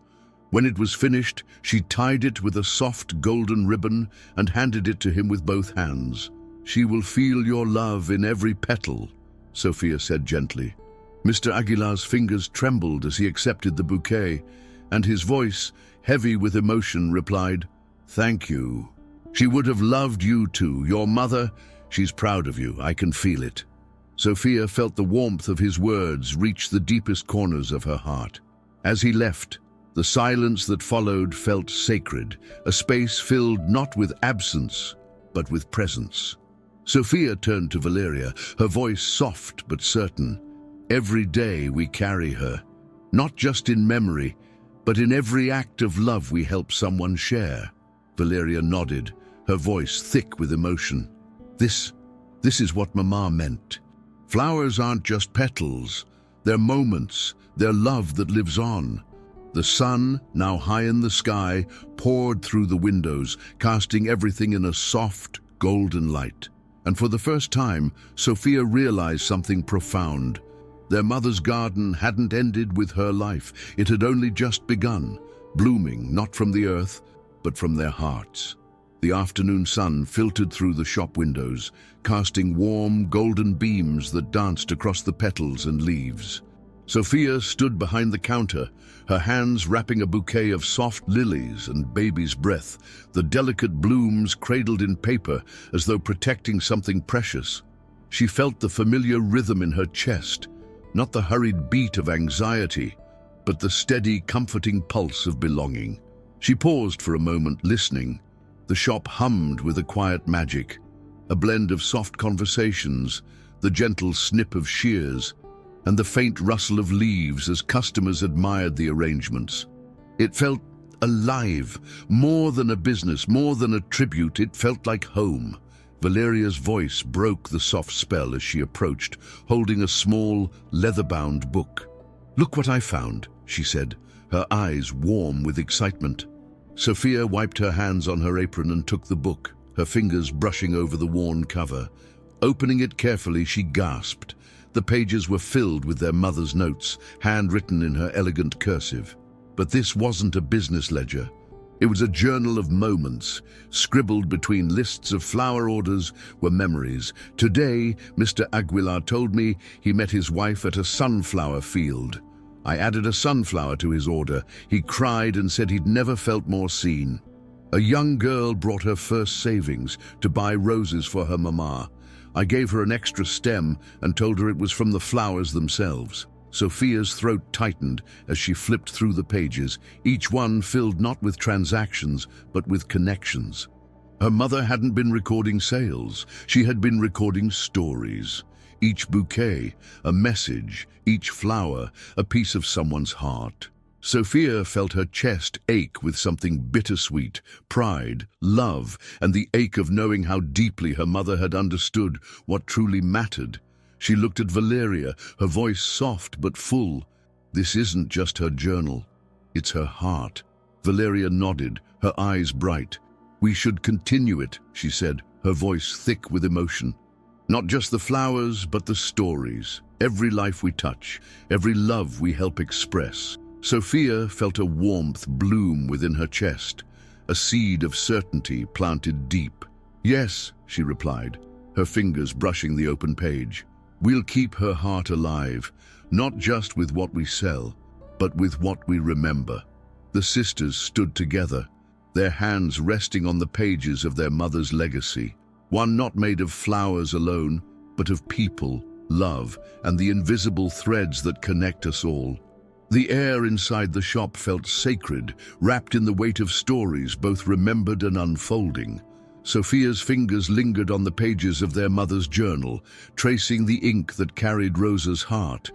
When it was finished, she tied it with a soft golden ribbon and handed it to him with both hands. "She will feel your love in every petal," Sofía said gently. Mr. Aguilar's fingers trembled as he accepted the bouquet, and his voice, heavy with emotion, replied, "Thank you. She would have loved you too. Your mother, she's proud of you. I can feel it." Sofía felt the warmth of his words reach the deepest corners of her heart. As he left, the silence that followed felt sacred, a space filled not with absence, but with presence. Sofía turned to Valeria, her voice soft but certain. "Every day we carry her, not just in memory, but in every act of love we help someone share." Valeria nodded, her voice thick with emotion. This is what Mama meant. Flowers aren't just petals, they're moments, they're love that lives on. The sun, now high in the sky, poured through the windows, casting everything in a soft, golden light. And for the first time, Sofía realized something profound. Their mother's garden hadn't ended with her life. It had only just begun, blooming not from the earth, but from their hearts. The afternoon sun filtered through the shop windows, casting warm, golden beams that danced across the petals and leaves. Sofía stood behind the counter, her hands wrapping a bouquet of soft lilies and baby's breath, the delicate blooms cradled in paper as though protecting something precious. She felt the familiar rhythm in her chest, not the hurried beat of anxiety, but the steady, comforting pulse of belonging. She paused for a moment, listening. The shop hummed with a quiet magic, a blend of soft conversations, the gentle snip of shears, and the faint rustle of leaves as customers admired the arrangements. It felt alive, more than a business, more than a tribute. It felt like home. Valeria's voice broke the soft spell as she approached, holding a small, leather-bound book. "Look what I found," she said, her eyes warm with excitement. Sofía wiped her hands on her apron and took the book, her fingers brushing over the worn cover. Opening it carefully, she gasped. The pages were filled with their mother's notes, handwritten in her elegant cursive. But this wasn't a business ledger. It was a journal of moments. Scribbled between lists of flower orders were memories. "Today, Mr. Aguilar told me he met his wife at a sunflower field. I added a sunflower to his order. He cried and said he'd never felt more seen. A young girl brought her first savings to buy roses for her mama. I gave her an extra stem and told her it was from the flowers themselves." Sofía's throat tightened as she flipped through the pages, each one filled not with transactions, but with connections. Her mother hadn't been recording sales. She had been recording stories. Each bouquet, a message, each flower, a piece of someone's heart. Sofía felt her chest ache with something bittersweet, pride, love, and the ache of knowing how deeply her mother had understood what truly mattered. She looked at Valeria, her voice soft but full. "This isn't just her journal. It's her heart." Valeria nodded, her eyes bright. "We should continue it," she said. her voice thick with emotion. Not just the flowers, but the stories. Every life we touch, every love we help express. Sofía felt a warmth bloom within her chest, a seed of certainty planted deep. "Yes," she replied, her fingers brushing the open page. "We'll keep her heart alive, not just with what we sell, but with what we remember." The sisters stood together, their hands resting on the pages of their mother's legacy. One not made of flowers alone, but of people, love, and the invisible threads that connect us all. The air inside the shop felt sacred, wrapped in the weight of stories both remembered and unfolding. Sofía's fingers lingered on the pages of their mother's journal, tracing the ink that carried Rosa's heart.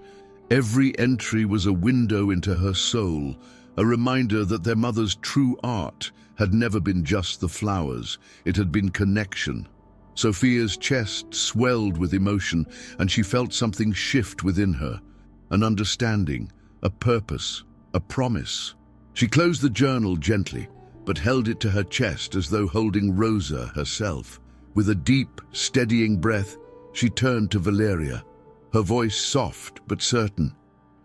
Every entry was a window into her soul, a reminder that their mother's true art had never been just the flowers, it had been connection. Sofía's chest swelled with emotion, and she felt something shift within her, an understanding, a purpose, a promise. She closed the journal gently, but held it to her chest as though holding Rosa herself. With a deep, steadying breath, she turned to Valeria, her voice soft but certain.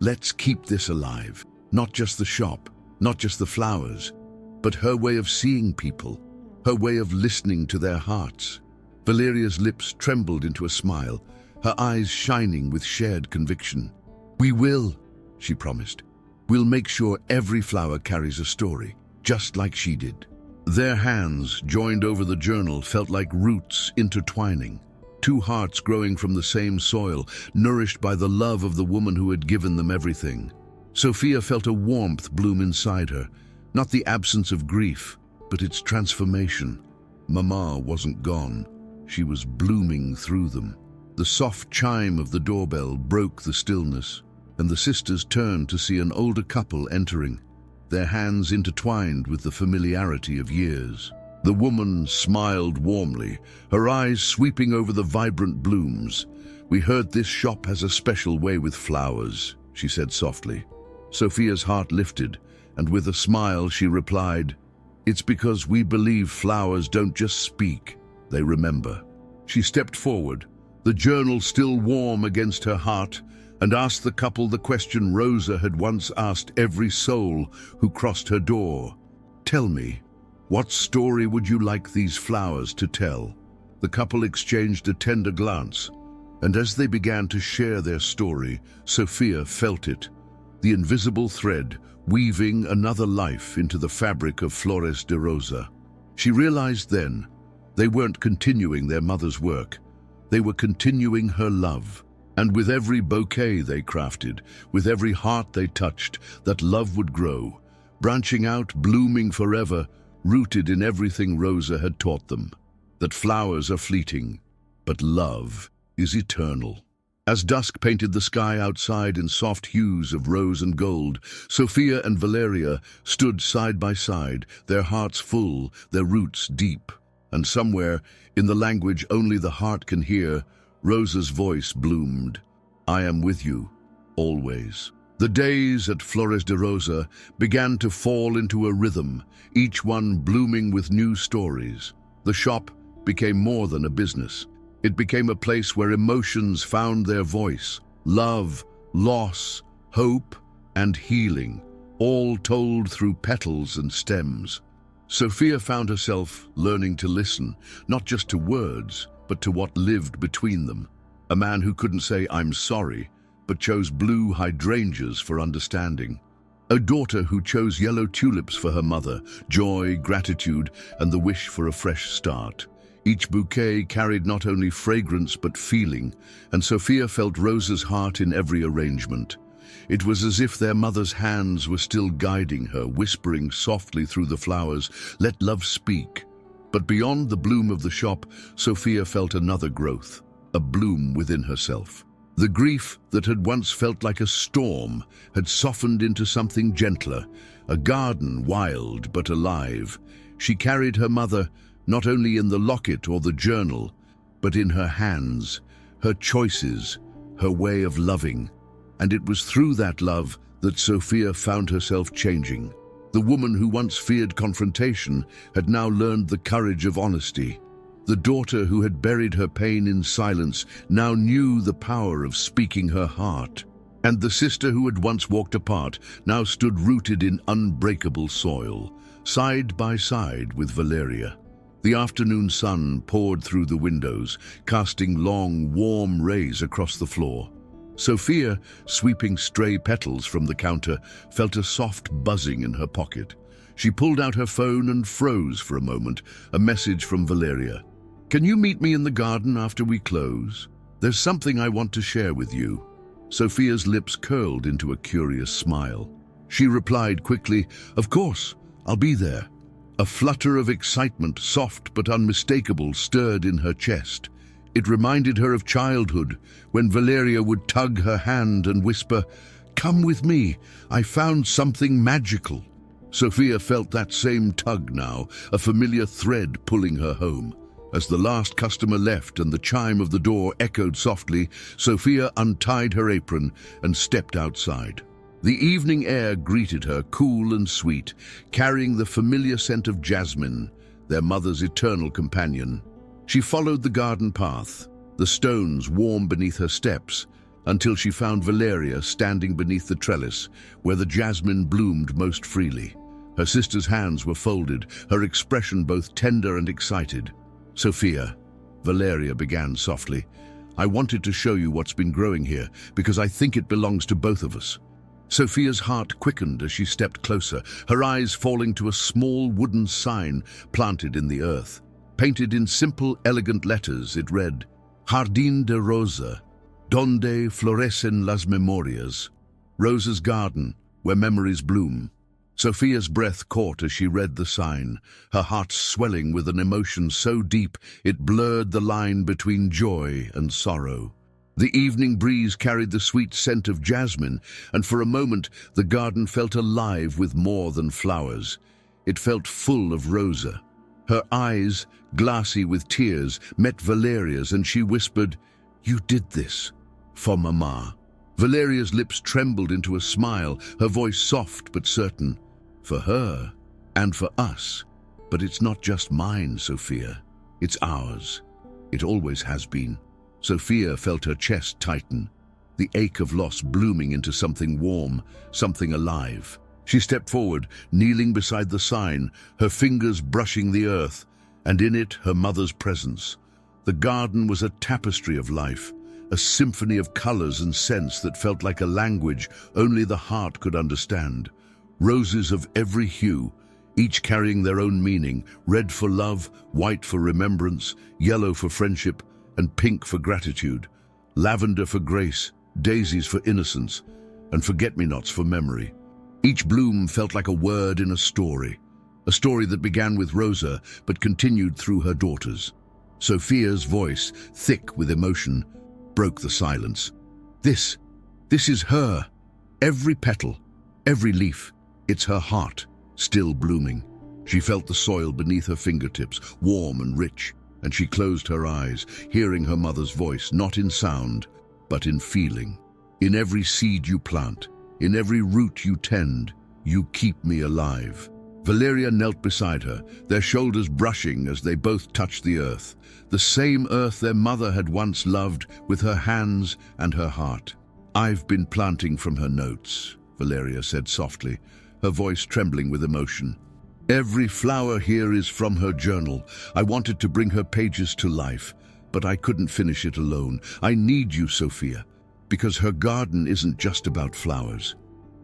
"Let's keep this alive. Not just the shop, not just the flowers, but her way of seeing people, her way of listening to their hearts." Valeria's lips trembled into a smile, her eyes shining with shared conviction. "We will," she promised. "We'll make sure every flower carries a story, just like she did." Their hands, joined over the journal, felt like roots intertwining. Two hearts growing from the same soil, nourished by the love of the woman who had given them everything. Sofía felt a warmth bloom inside her, not the absence of grief, but its transformation. Mama wasn't gone. She was blooming through them. The soft chime of the doorbell broke the stillness, and the sisters turned to see an older couple entering, their hands intertwined with the familiarity of years. The woman smiled warmly, her eyes sweeping over the vibrant blooms. "We heard this shop has a special way with flowers," she said softly. Sofía's heart lifted, and with a smile she replied, "It's because we believe flowers don't just speak, they remember." She stepped forward, the journal still warm against her heart, and asked the couple the question Rosa had once asked every soul who crossed her door. "Tell me, what story would you like these flowers to tell?" The couple exchanged a tender glance, and as they began to share their story, Sofía felt it, the invisible thread weaving another life into the fabric of Flores de Rosa. She realized then, they weren't continuing their mother's work, they were continuing her love. And with every bouquet they crafted, with every heart they touched, that love would grow, branching out, blooming forever, rooted in everything Rosa had taught them. That flowers are fleeting, but love is eternal. As dusk painted the sky outside in soft hues of rose and gold, Sofía and Valeria stood side by side, their hearts full, their roots deep. And somewhere, in the language only the heart can hear, Rosa's voice bloomed. "I am with you, always." The days at Flores de Rosa began to fall into a rhythm, each one blooming with new stories. The shop became more than a business. It became a place where emotions found their voice. Love, loss, hope, and healing, all told through petals and stems. Sofía found herself learning to listen, not just to words, but to what lived between them. A man who couldn't say, "I'm sorry," but chose blue hydrangeas for understanding. A daughter who chose yellow tulips for her mother, joy, gratitude, and the wish for a fresh start. Each bouquet carried not only fragrance but feeling, and Sofía felt Rosa's heart in every arrangement. It was as if their mother's hands were still guiding her, whispering softly through the flowers, "Let love speak." But beyond the bloom of the shop, Sofía felt another growth, a bloom within herself. The grief that had once felt like a storm had softened into something gentler, a garden wild but alive. She carried her mother not only in the locket or the journal, but in her hands, her choices, her way of loving. And it was through that love that Sofía found herself changing. The woman who once feared confrontation had now learned the courage of honesty. The daughter who had buried her pain in silence now knew the power of speaking her heart. And the sister who had once walked apart now stood rooted in unbreakable soil, side by side with Valeria. The afternoon sun poured through the windows, casting long, warm rays across the floor. Sofía, sweeping stray petals from the counter, felt a soft buzzing in her pocket. She pulled out her phone and froze for a moment, a message from Valeria. "Can you meet me in the garden after we close? There's something I want to share with you." Sophia's lips curled into a curious smile. She replied quickly, "Of course, I'll be there." A flutter of excitement, soft but unmistakable, stirred in her chest. It reminded her of childhood, when Valeria would tug her hand and whisper, "Come with me, I found something magical." Sofía felt that same tug now, a familiar thread pulling her home. As the last customer left and the chime of the door echoed softly, Sofía untied her apron and stepped outside. The evening air greeted her, cool and sweet, carrying the familiar scent of jasmine, their mother's eternal companion. She followed the garden path, the stones warm beneath her steps, until she found Valeria standing beneath the trellis, where the jasmine bloomed most freely. Her sister's hands were folded, her expression both tender and excited. "Sofía," Valeria began softly, "I wanted to show you what's been growing here, because I think it belongs to both of us." Sophia's heart quickened as she stepped closer, her eyes falling to a small wooden sign planted in the earth. Painted in simple, elegant letters, it read, "Jardín de Rosa, donde florecen las memorias." Rosa's garden, where memories bloom. Sophia's breath caught as she read the sign, her heart swelling with an emotion so deep it blurred the line between joy and sorrow. The evening breeze carried the sweet scent of jasmine, and for a moment the garden felt alive with more than flowers. It felt full of Rosa. Her eyes, glassy with tears, met Valeria's, and she whispered, "You did this for Mama." Valeria's lips trembled into a smile, her voice soft but certain. "For her, and for us. But it's not just mine, Sofía. It's ours. It always has been." Sofía felt her chest tighten, the ache of loss blooming into something warm, something alive. She stepped forward, kneeling beside the sign, her fingers brushing the earth, and in it her mother's presence. The garden was a tapestry of life, a symphony of colors and scents that felt like a language only the heart could understand. Roses of every hue, each carrying their own meaning, red for love, white for remembrance, yellow for friendship, and pink for gratitude, lavender for grace, daisies for innocence, and forget-me-nots for memory. Each bloom felt like a word in a story that began with Rosa but continued through her daughters. Sophia's voice, thick with emotion, broke the silence. This is her. Every petal, every leaf, it's her heart, still blooming. She felt the soil beneath her fingertips, warm and rich, and she closed her eyes, hearing her mother's voice, not in sound, but in feeling. "In every seed you plant, in every root you tend, you keep me alive." Valeria knelt beside her, their shoulders brushing as they both touched the earth, the same earth their mother had once loved with her hands and her heart. "I've been planting from her notes," Valeria said softly, her voice trembling with emotion. "Every flower here is from her journal. I wanted to bring her pages to life, but I couldn't finish it alone. I need you, Sofía, because her garden isn't just about flowers.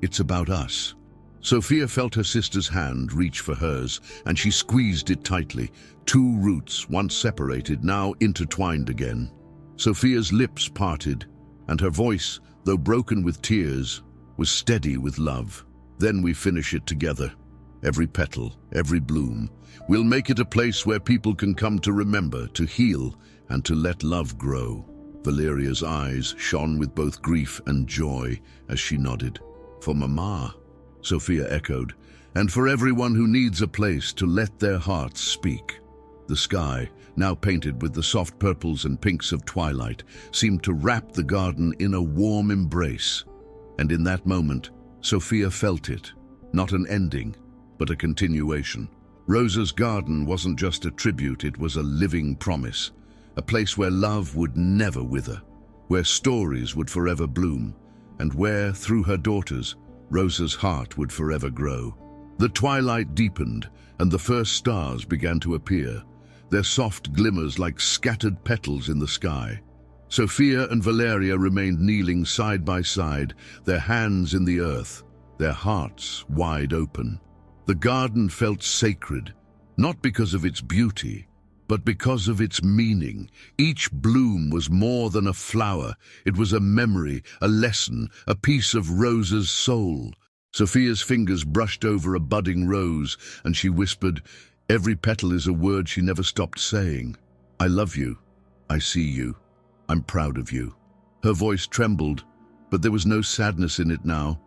It's about us." Sofía felt her sister's hand reach for hers, and she squeezed it tightly. Two roots, once separated, now intertwined again. Sophia's lips parted, and her voice, though broken with tears, was steady with love. "Then we finish it together. Every petal, every bloom. We'll make it a place where people can come to remember, to heal, and to let love grow." Valeria's eyes shone with both grief and joy as she nodded. "For Mama," Sofía echoed, "and for everyone who needs a place to let their hearts speak." The sky, now painted with the soft purples and pinks of twilight, seemed to wrap the garden in a warm embrace. And in that moment, Sofía felt it, not an ending, but a continuation. Rosa's garden wasn't just a tribute, it was a living promise. A place where love would never wither, where stories would forever bloom, and where, through her daughters, Rosa's heart would forever grow. The twilight deepened, and the first stars began to appear, their soft glimmers like scattered petals in the sky. Sofía and Valeria remained kneeling side by side, their hands in the earth, their hearts wide open. The garden felt sacred, not because of its beauty, but because of its meaning. Each bloom was more than a flower. It was a memory, a lesson, a piece of Rosa's soul. Sofía's fingers brushed over a budding rose, and she whispered, "Every petal is a word she never stopped saying. I love you. I see you. I'm proud of you." Her voice trembled, but there was no sadness in it now,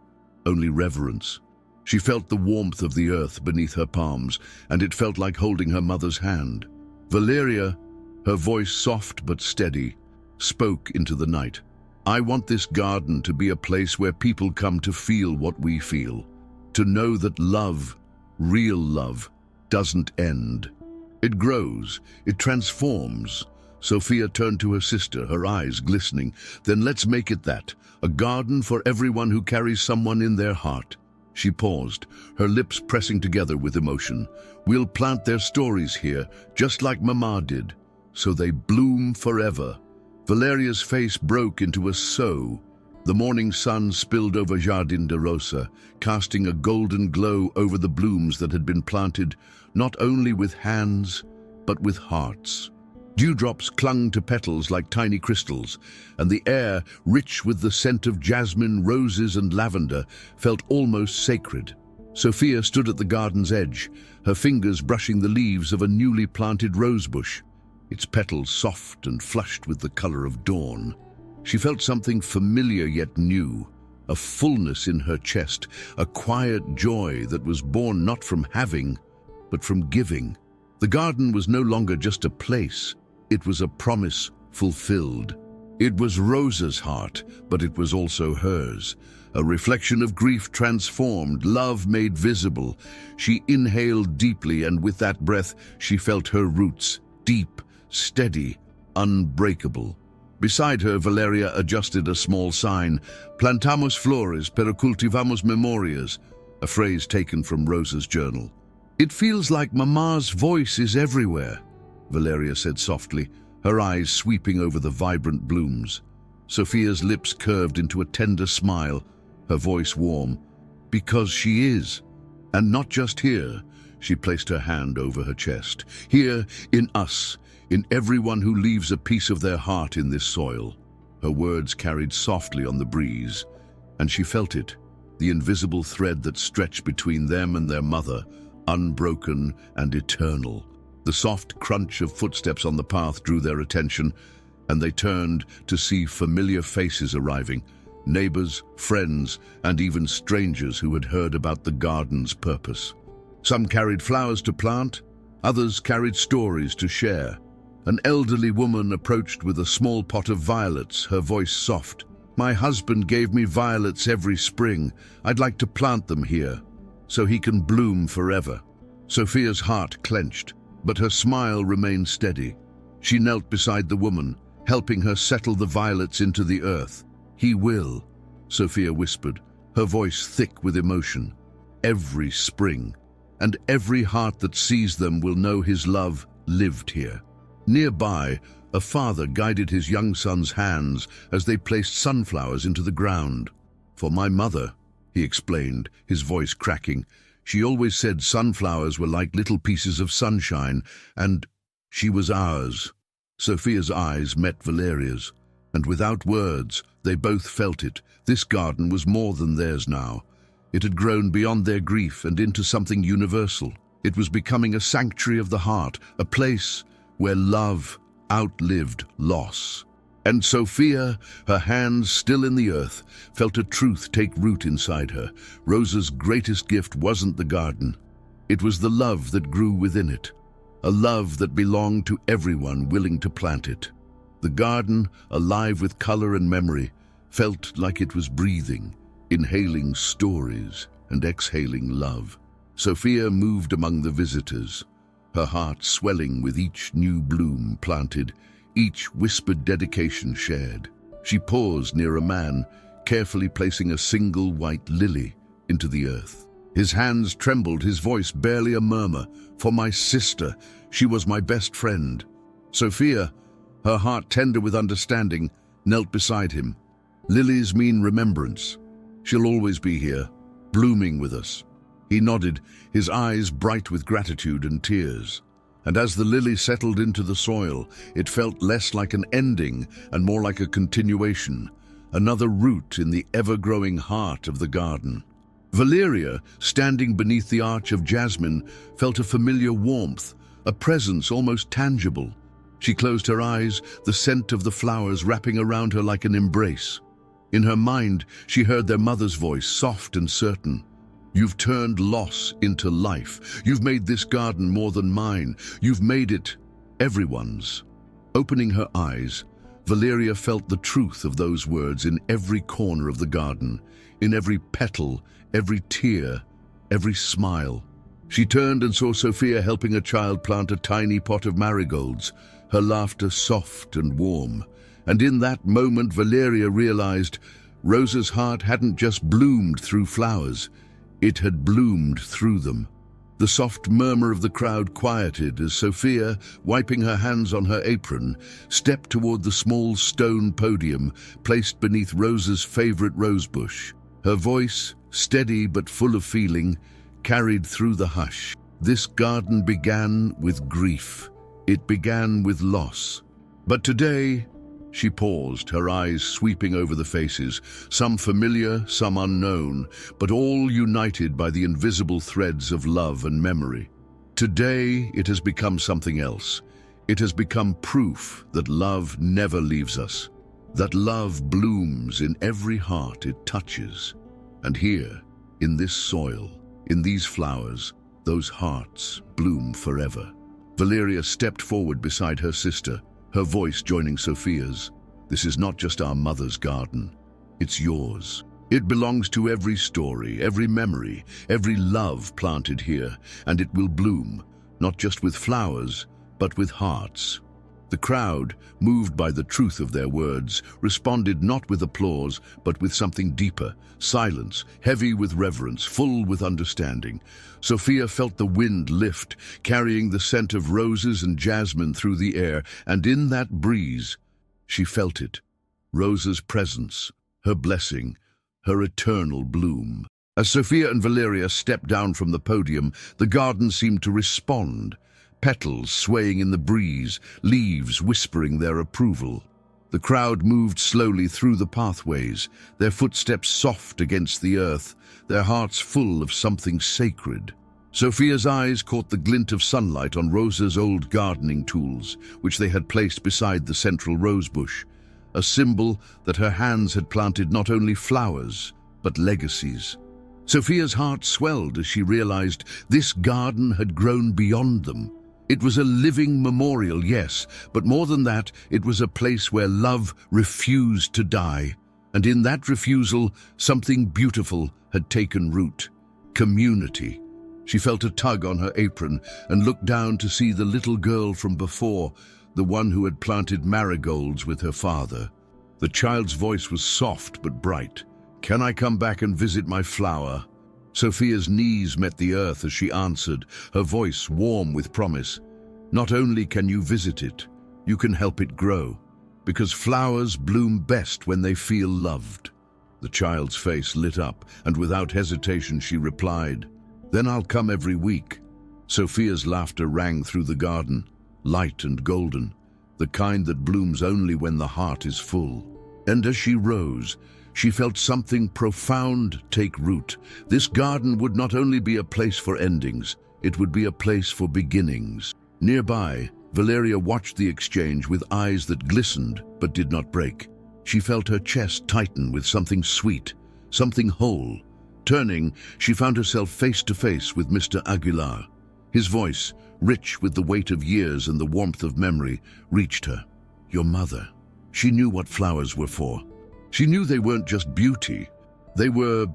only reverence. She felt the warmth of the earth beneath her palms, and it felt like holding her mother's hand. Valeria, her voice soft but steady, spoke into the night. "I want this garden to be a place where people come to feel what we feel, to know that love, real love, doesn't end. It grows, it transforms." Sofía turned to her sister, her eyes glistening. "Then let's make it that, a garden for everyone who carries someone in their heart." She paused, her lips pressing together with emotion. "We'll plant their stories here, just like Mama did, so they bloom forever." Valeria's face broke into a soh. The morning sun spilled over Jardin de Rosa, casting a golden glow over the blooms that had been planted not only with hands, but with hearts. Dewdrops clung to petals like tiny crystals, and the air, rich with the scent of jasmine, roses, and lavender, felt almost sacred. Sofía stood at the garden's edge, her fingers brushing the leaves of a newly planted rosebush, its petals soft and flushed with the color of dawn. She felt something familiar yet new, a fullness in her chest, a quiet joy that was born not from having, but from giving. The garden was no longer just a place. It was a promise fulfilled. It was Rosa's heart, but it was also hers. A reflection of grief transformed, love made visible. She inhaled deeply, and with that breath, she felt her roots, deep, steady, unbreakable. Beside her, Valeria adjusted a small sign, "Plantamos flores, pero cultivamos memorias," a phrase taken from Rosa's journal. "It feels like Mama's voice is everywhere," Valeria said softly, her eyes sweeping over the vibrant blooms. Sofía's lips curved into a tender smile, her voice warm. "Because she is. And not just here." She placed her hand over her chest. "Here, in us, in everyone who leaves a piece of their heart in this soil." Her words carried softly on the breeze, and she felt it, the invisible thread that stretched between them and their mother, unbroken and eternal. The soft crunch of footsteps on the path drew their attention, and they turned to see familiar faces arriving, neighbors, friends, and even strangers who had heard about the garden's purpose. Some carried flowers to plant, others carried stories to share. An elderly woman approached with a small pot of violets, her voice soft. "My husband gave me violets every spring. I'd like to plant them here, so he can bloom forever." Sofía's heart clenched, but her smile remained steady. She knelt beside the woman, helping her settle the violets into the earth. "He will," Sofía whispered, her voice thick with emotion. "Every spring, and every heart that sees them will know his love lived here." Nearby, a father guided his young son's hands as they placed sunflowers into the ground. "For my mother," he explained, his voice cracking. "She always said sunflowers were like little pieces of sunshine, and she was ours." Sofía's eyes met Valeria's, and without words, they both felt it. This garden was more than theirs now. It had grown beyond their grief and into something universal. It was becoming a sanctuary of the heart, a place where love outlived loss. And Sofía, her hands still in the earth, felt a truth take root inside her. Rosa's greatest gift wasn't the garden. It was the love that grew within it, a love that belonged to everyone willing to plant it. The garden, alive with color and memory, felt like it was breathing, inhaling stories and exhaling love. Sofía moved among the visitors, her heart swelling with each new bloom planted, each whispered dedication shared. She paused near a man, carefully placing a single white lily into the earth. His hands trembled, his voice barely a murmur. "For my sister, she was my best friend." Sofía, her heart tender with understanding, knelt beside him. "Lilies mean remembrance. She'll always be here, blooming with us." He nodded, his eyes bright with gratitude and tears. And as the lily settled into the soil, it felt less like an ending and more like a continuation, another root in the ever-growing heart of the garden. Valeria, standing beneath the arch of jasmine, felt a familiar warmth, a presence almost tangible. She closed her eyes, the scent of the flowers wrapping around her like an embrace. In her mind, she heard their mother's voice, soft and certain. "You've turned loss into life. You've made this garden more than mine. You've made it everyone's." Opening her eyes, Valeria felt the truth of those words in every corner of the garden, in every petal, every tear, every smile. She turned and saw Sofía helping a child plant a tiny pot of marigolds, her laughter soft and warm. And in that moment, Valeria realized Rosa's heart hadn't just bloomed through flowers, it had bloomed through them. The soft murmur of the crowd quieted as Sofía, wiping her hands on her apron, stepped toward the small stone podium placed beneath Rosa's favorite rosebush. Her voice, steady but full of feeling, carried through the hush. This garden began with grief. It began with loss. But today, she paused, her eyes sweeping over the faces, some familiar, some unknown, but all united by the invisible threads of love and memory. Today, it has become something else. It has become proof that love never leaves us, that love blooms in every heart it touches. And here, in this soil, in these flowers, those hearts bloom forever. Valeria stepped forward beside her sister, her voice joining Sofía's. "This is not just our mother's garden. It's yours. It belongs to every story, every memory, every love planted here, and it will bloom, not just with flowers, but with hearts." The crowd, moved by the truth of their words, responded not with applause, but with something deeper, silence, heavy with reverence, full with understanding. Sofía felt the wind lift, carrying the scent of roses and jasmine through the air, and in that breeze, she felt it, Rosa's presence, her blessing, her eternal bloom. As Sofía and Valeria stepped down from the podium, the garden seemed to respond, petals swaying in the breeze, leaves whispering their approval. The crowd moved slowly through the pathways, their footsteps soft against the earth, their hearts full of something sacred. Sofía's eyes caught the glint of sunlight on Rosa's old gardening tools, which they had placed beside the central rosebush, a symbol that her hands had planted not only flowers, but legacies. Sofía's heart swelled as she realized this garden had grown beyond them. It was a living memorial, yes, but more than that, it was a place where love refused to die. And in that refusal, something beautiful had taken root: community. She felt a tug on her apron and looked down to see the little girl from before, the one who had planted marigolds with her father. The child's voice was soft but bright. "Can I come back and visit my flower?" Sofía's knees met the earth as she answered, her voice warm with promise. "Not only can you visit it, you can help it grow, because flowers bloom best when they feel loved." The child's face lit up, and without hesitation she replied, "Then I'll come every week." Sofía's laughter rang through the garden, light and golden, the kind that blooms only when the heart is full. And as she rose, she felt something profound take root. This garden would not only be a place for endings, it would be a place for beginnings. Nearby, Valeria watched the exchange with eyes that glistened but did not break. She felt her chest tighten with something sweet, something whole. Turning, she found herself face to face with Mr. Aguilar. His voice, rich with the weight of years and the warmth of memory, reached her. "Your mother." She knew what flowers were for. She knew they weren't just beauty. They were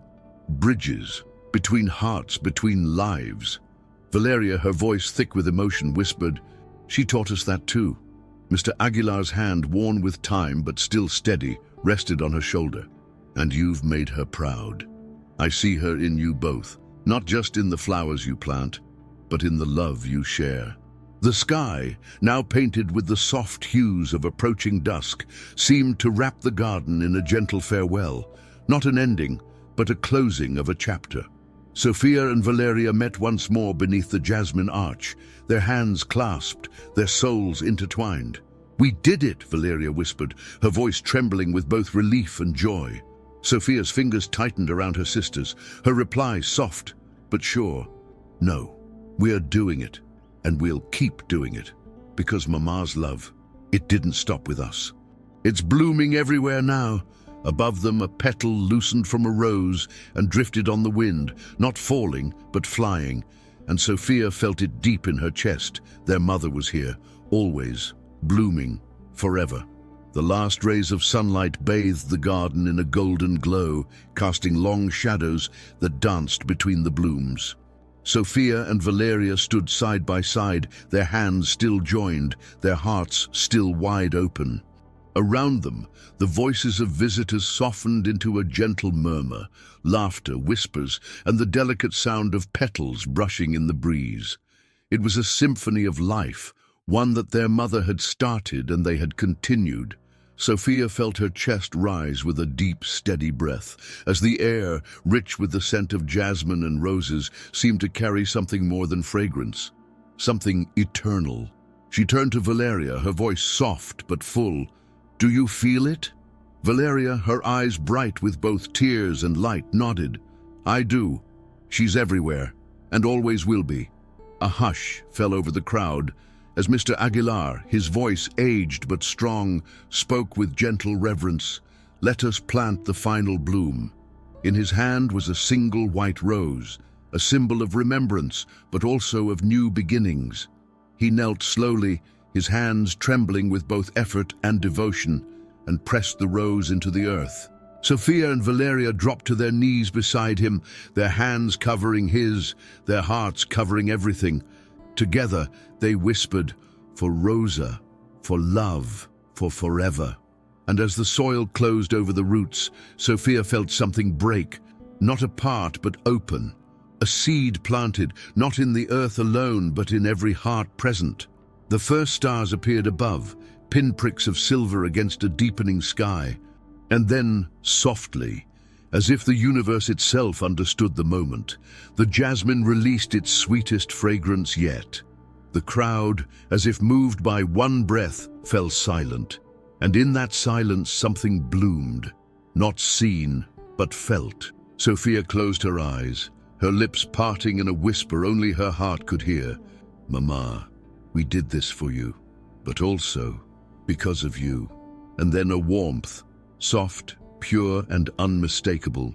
bridges. between hearts, between lives. Valeria, her voice thick with emotion, whispered, "She taught us that too." Mr. Aguilar's hand, worn with time but still steady, rested on her shoulder. "And you've made her proud. I see her in you both, not just in the flowers you plant, but in the love you share." The sky, now painted with the soft hues of approaching dusk, seemed to wrap the garden in a gentle farewell, not an ending, but a closing of a chapter. Sofía and Valeria met once more beneath the jasmine arch, their hands clasped, their souls intertwined. "We did it," Valeria whispered, her voice trembling with both relief and joy. Sofía's fingers tightened around her sister's, her reply soft but sure. "No, we are doing it, and we'll keep doing it, because Mama's love, it didn't stop with us. It's blooming everywhere now." Above them, a petal loosened from a rose and drifted on the wind, not falling, but flying, and Sofía felt it deep in her chest. Their mother was here, always, blooming, forever. The last rays of sunlight bathed the garden in a golden glow, casting long shadows that danced between the blooms. Sofía and Valeria stood side by side, their hands still joined, their hearts still wide open. Around them, the voices of visitors softened into a gentle murmur, laughter, whispers, and the delicate sound of petals brushing in the breeze. It was a symphony of life, one that their mother had started and they had continued. Sofía felt her chest rise with a deep, steady breath, as the air, rich with the scent of jasmine and roses, seemed to carry something more than fragrance, something eternal. She turned to Valeria, her voice soft but full. "Do you feel it?" Valeria, her eyes bright with both tears and light, nodded. "I do. She's everywhere, and always will be." A hush fell over the crowd as Mr. Aguilar, his voice aged but strong, spoke with gentle reverence. "Let us plant the final bloom." In his hand was a single white rose, a symbol of remembrance, but also of new beginnings. He knelt slowly, his hands trembling with both effort and devotion, and pressed the rose into the earth. Sofía and Valeria dropped to their knees beside him, their hands covering his, their hearts covering everything. Together they whispered, "For Rosa, for love, for forever." And as the soil closed over the roots, Sofía felt something break, not apart but open. A seed planted, not in the earth alone, but in every heart present. The first stars appeared above, pinpricks of silver against a deepening sky. And then, softly, as if the universe itself understood the moment, the jasmine released its sweetest fragrance yet. The crowd, as if moved by one breath, fell silent. And in that silence something bloomed, not seen, but felt. Sofía closed her eyes, her lips parting in a whisper only her heart could hear. "Mama, we did this for you, but also because of you." And then a warmth, soft, pure, and unmistakable,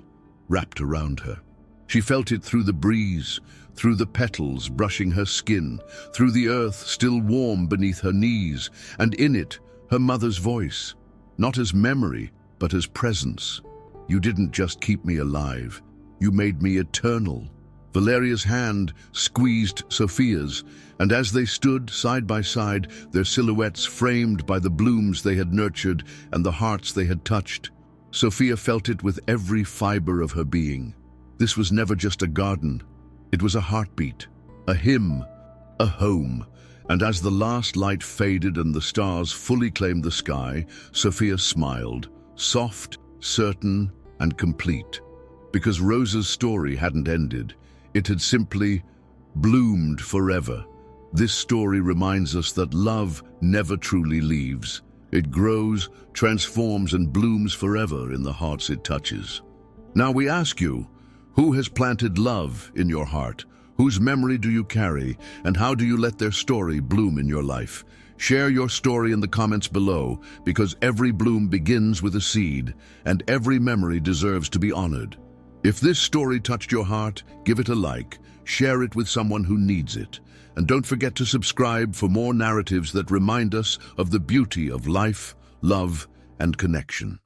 wrapped around her. She felt it through the breeze, through the petals brushing her skin, through the earth still warm beneath her knees, and in it, her mother's voice, not as memory, but as presence. "You didn't just keep me alive, you made me eternal." Valeria's hand squeezed Sofía's, and as they stood side by side, their silhouettes framed by the blooms they had nurtured and the hearts they had touched, Sofía felt it with every fiber of her being. This was never just a garden. It was a heartbeat, a hymn, a home. And as the last light faded and the stars fully claimed the sky, Sofía smiled, soft, certain, and complete. Because Rosa's story hadn't ended. It had simply bloomed forever. This story reminds us that love never truly leaves. It grows, transforms, and blooms forever in the hearts it touches. Now we ask you, who has planted love in your heart? Whose memory do you carry, and how do you let their story bloom in your life? Share your story in the comments below, because every bloom begins with a seed, and every memory deserves to be honored. If this story touched your heart, give it a like, share it with someone who needs it, and don't forget to subscribe for more narratives that remind us of the beauty of life, love, and connection.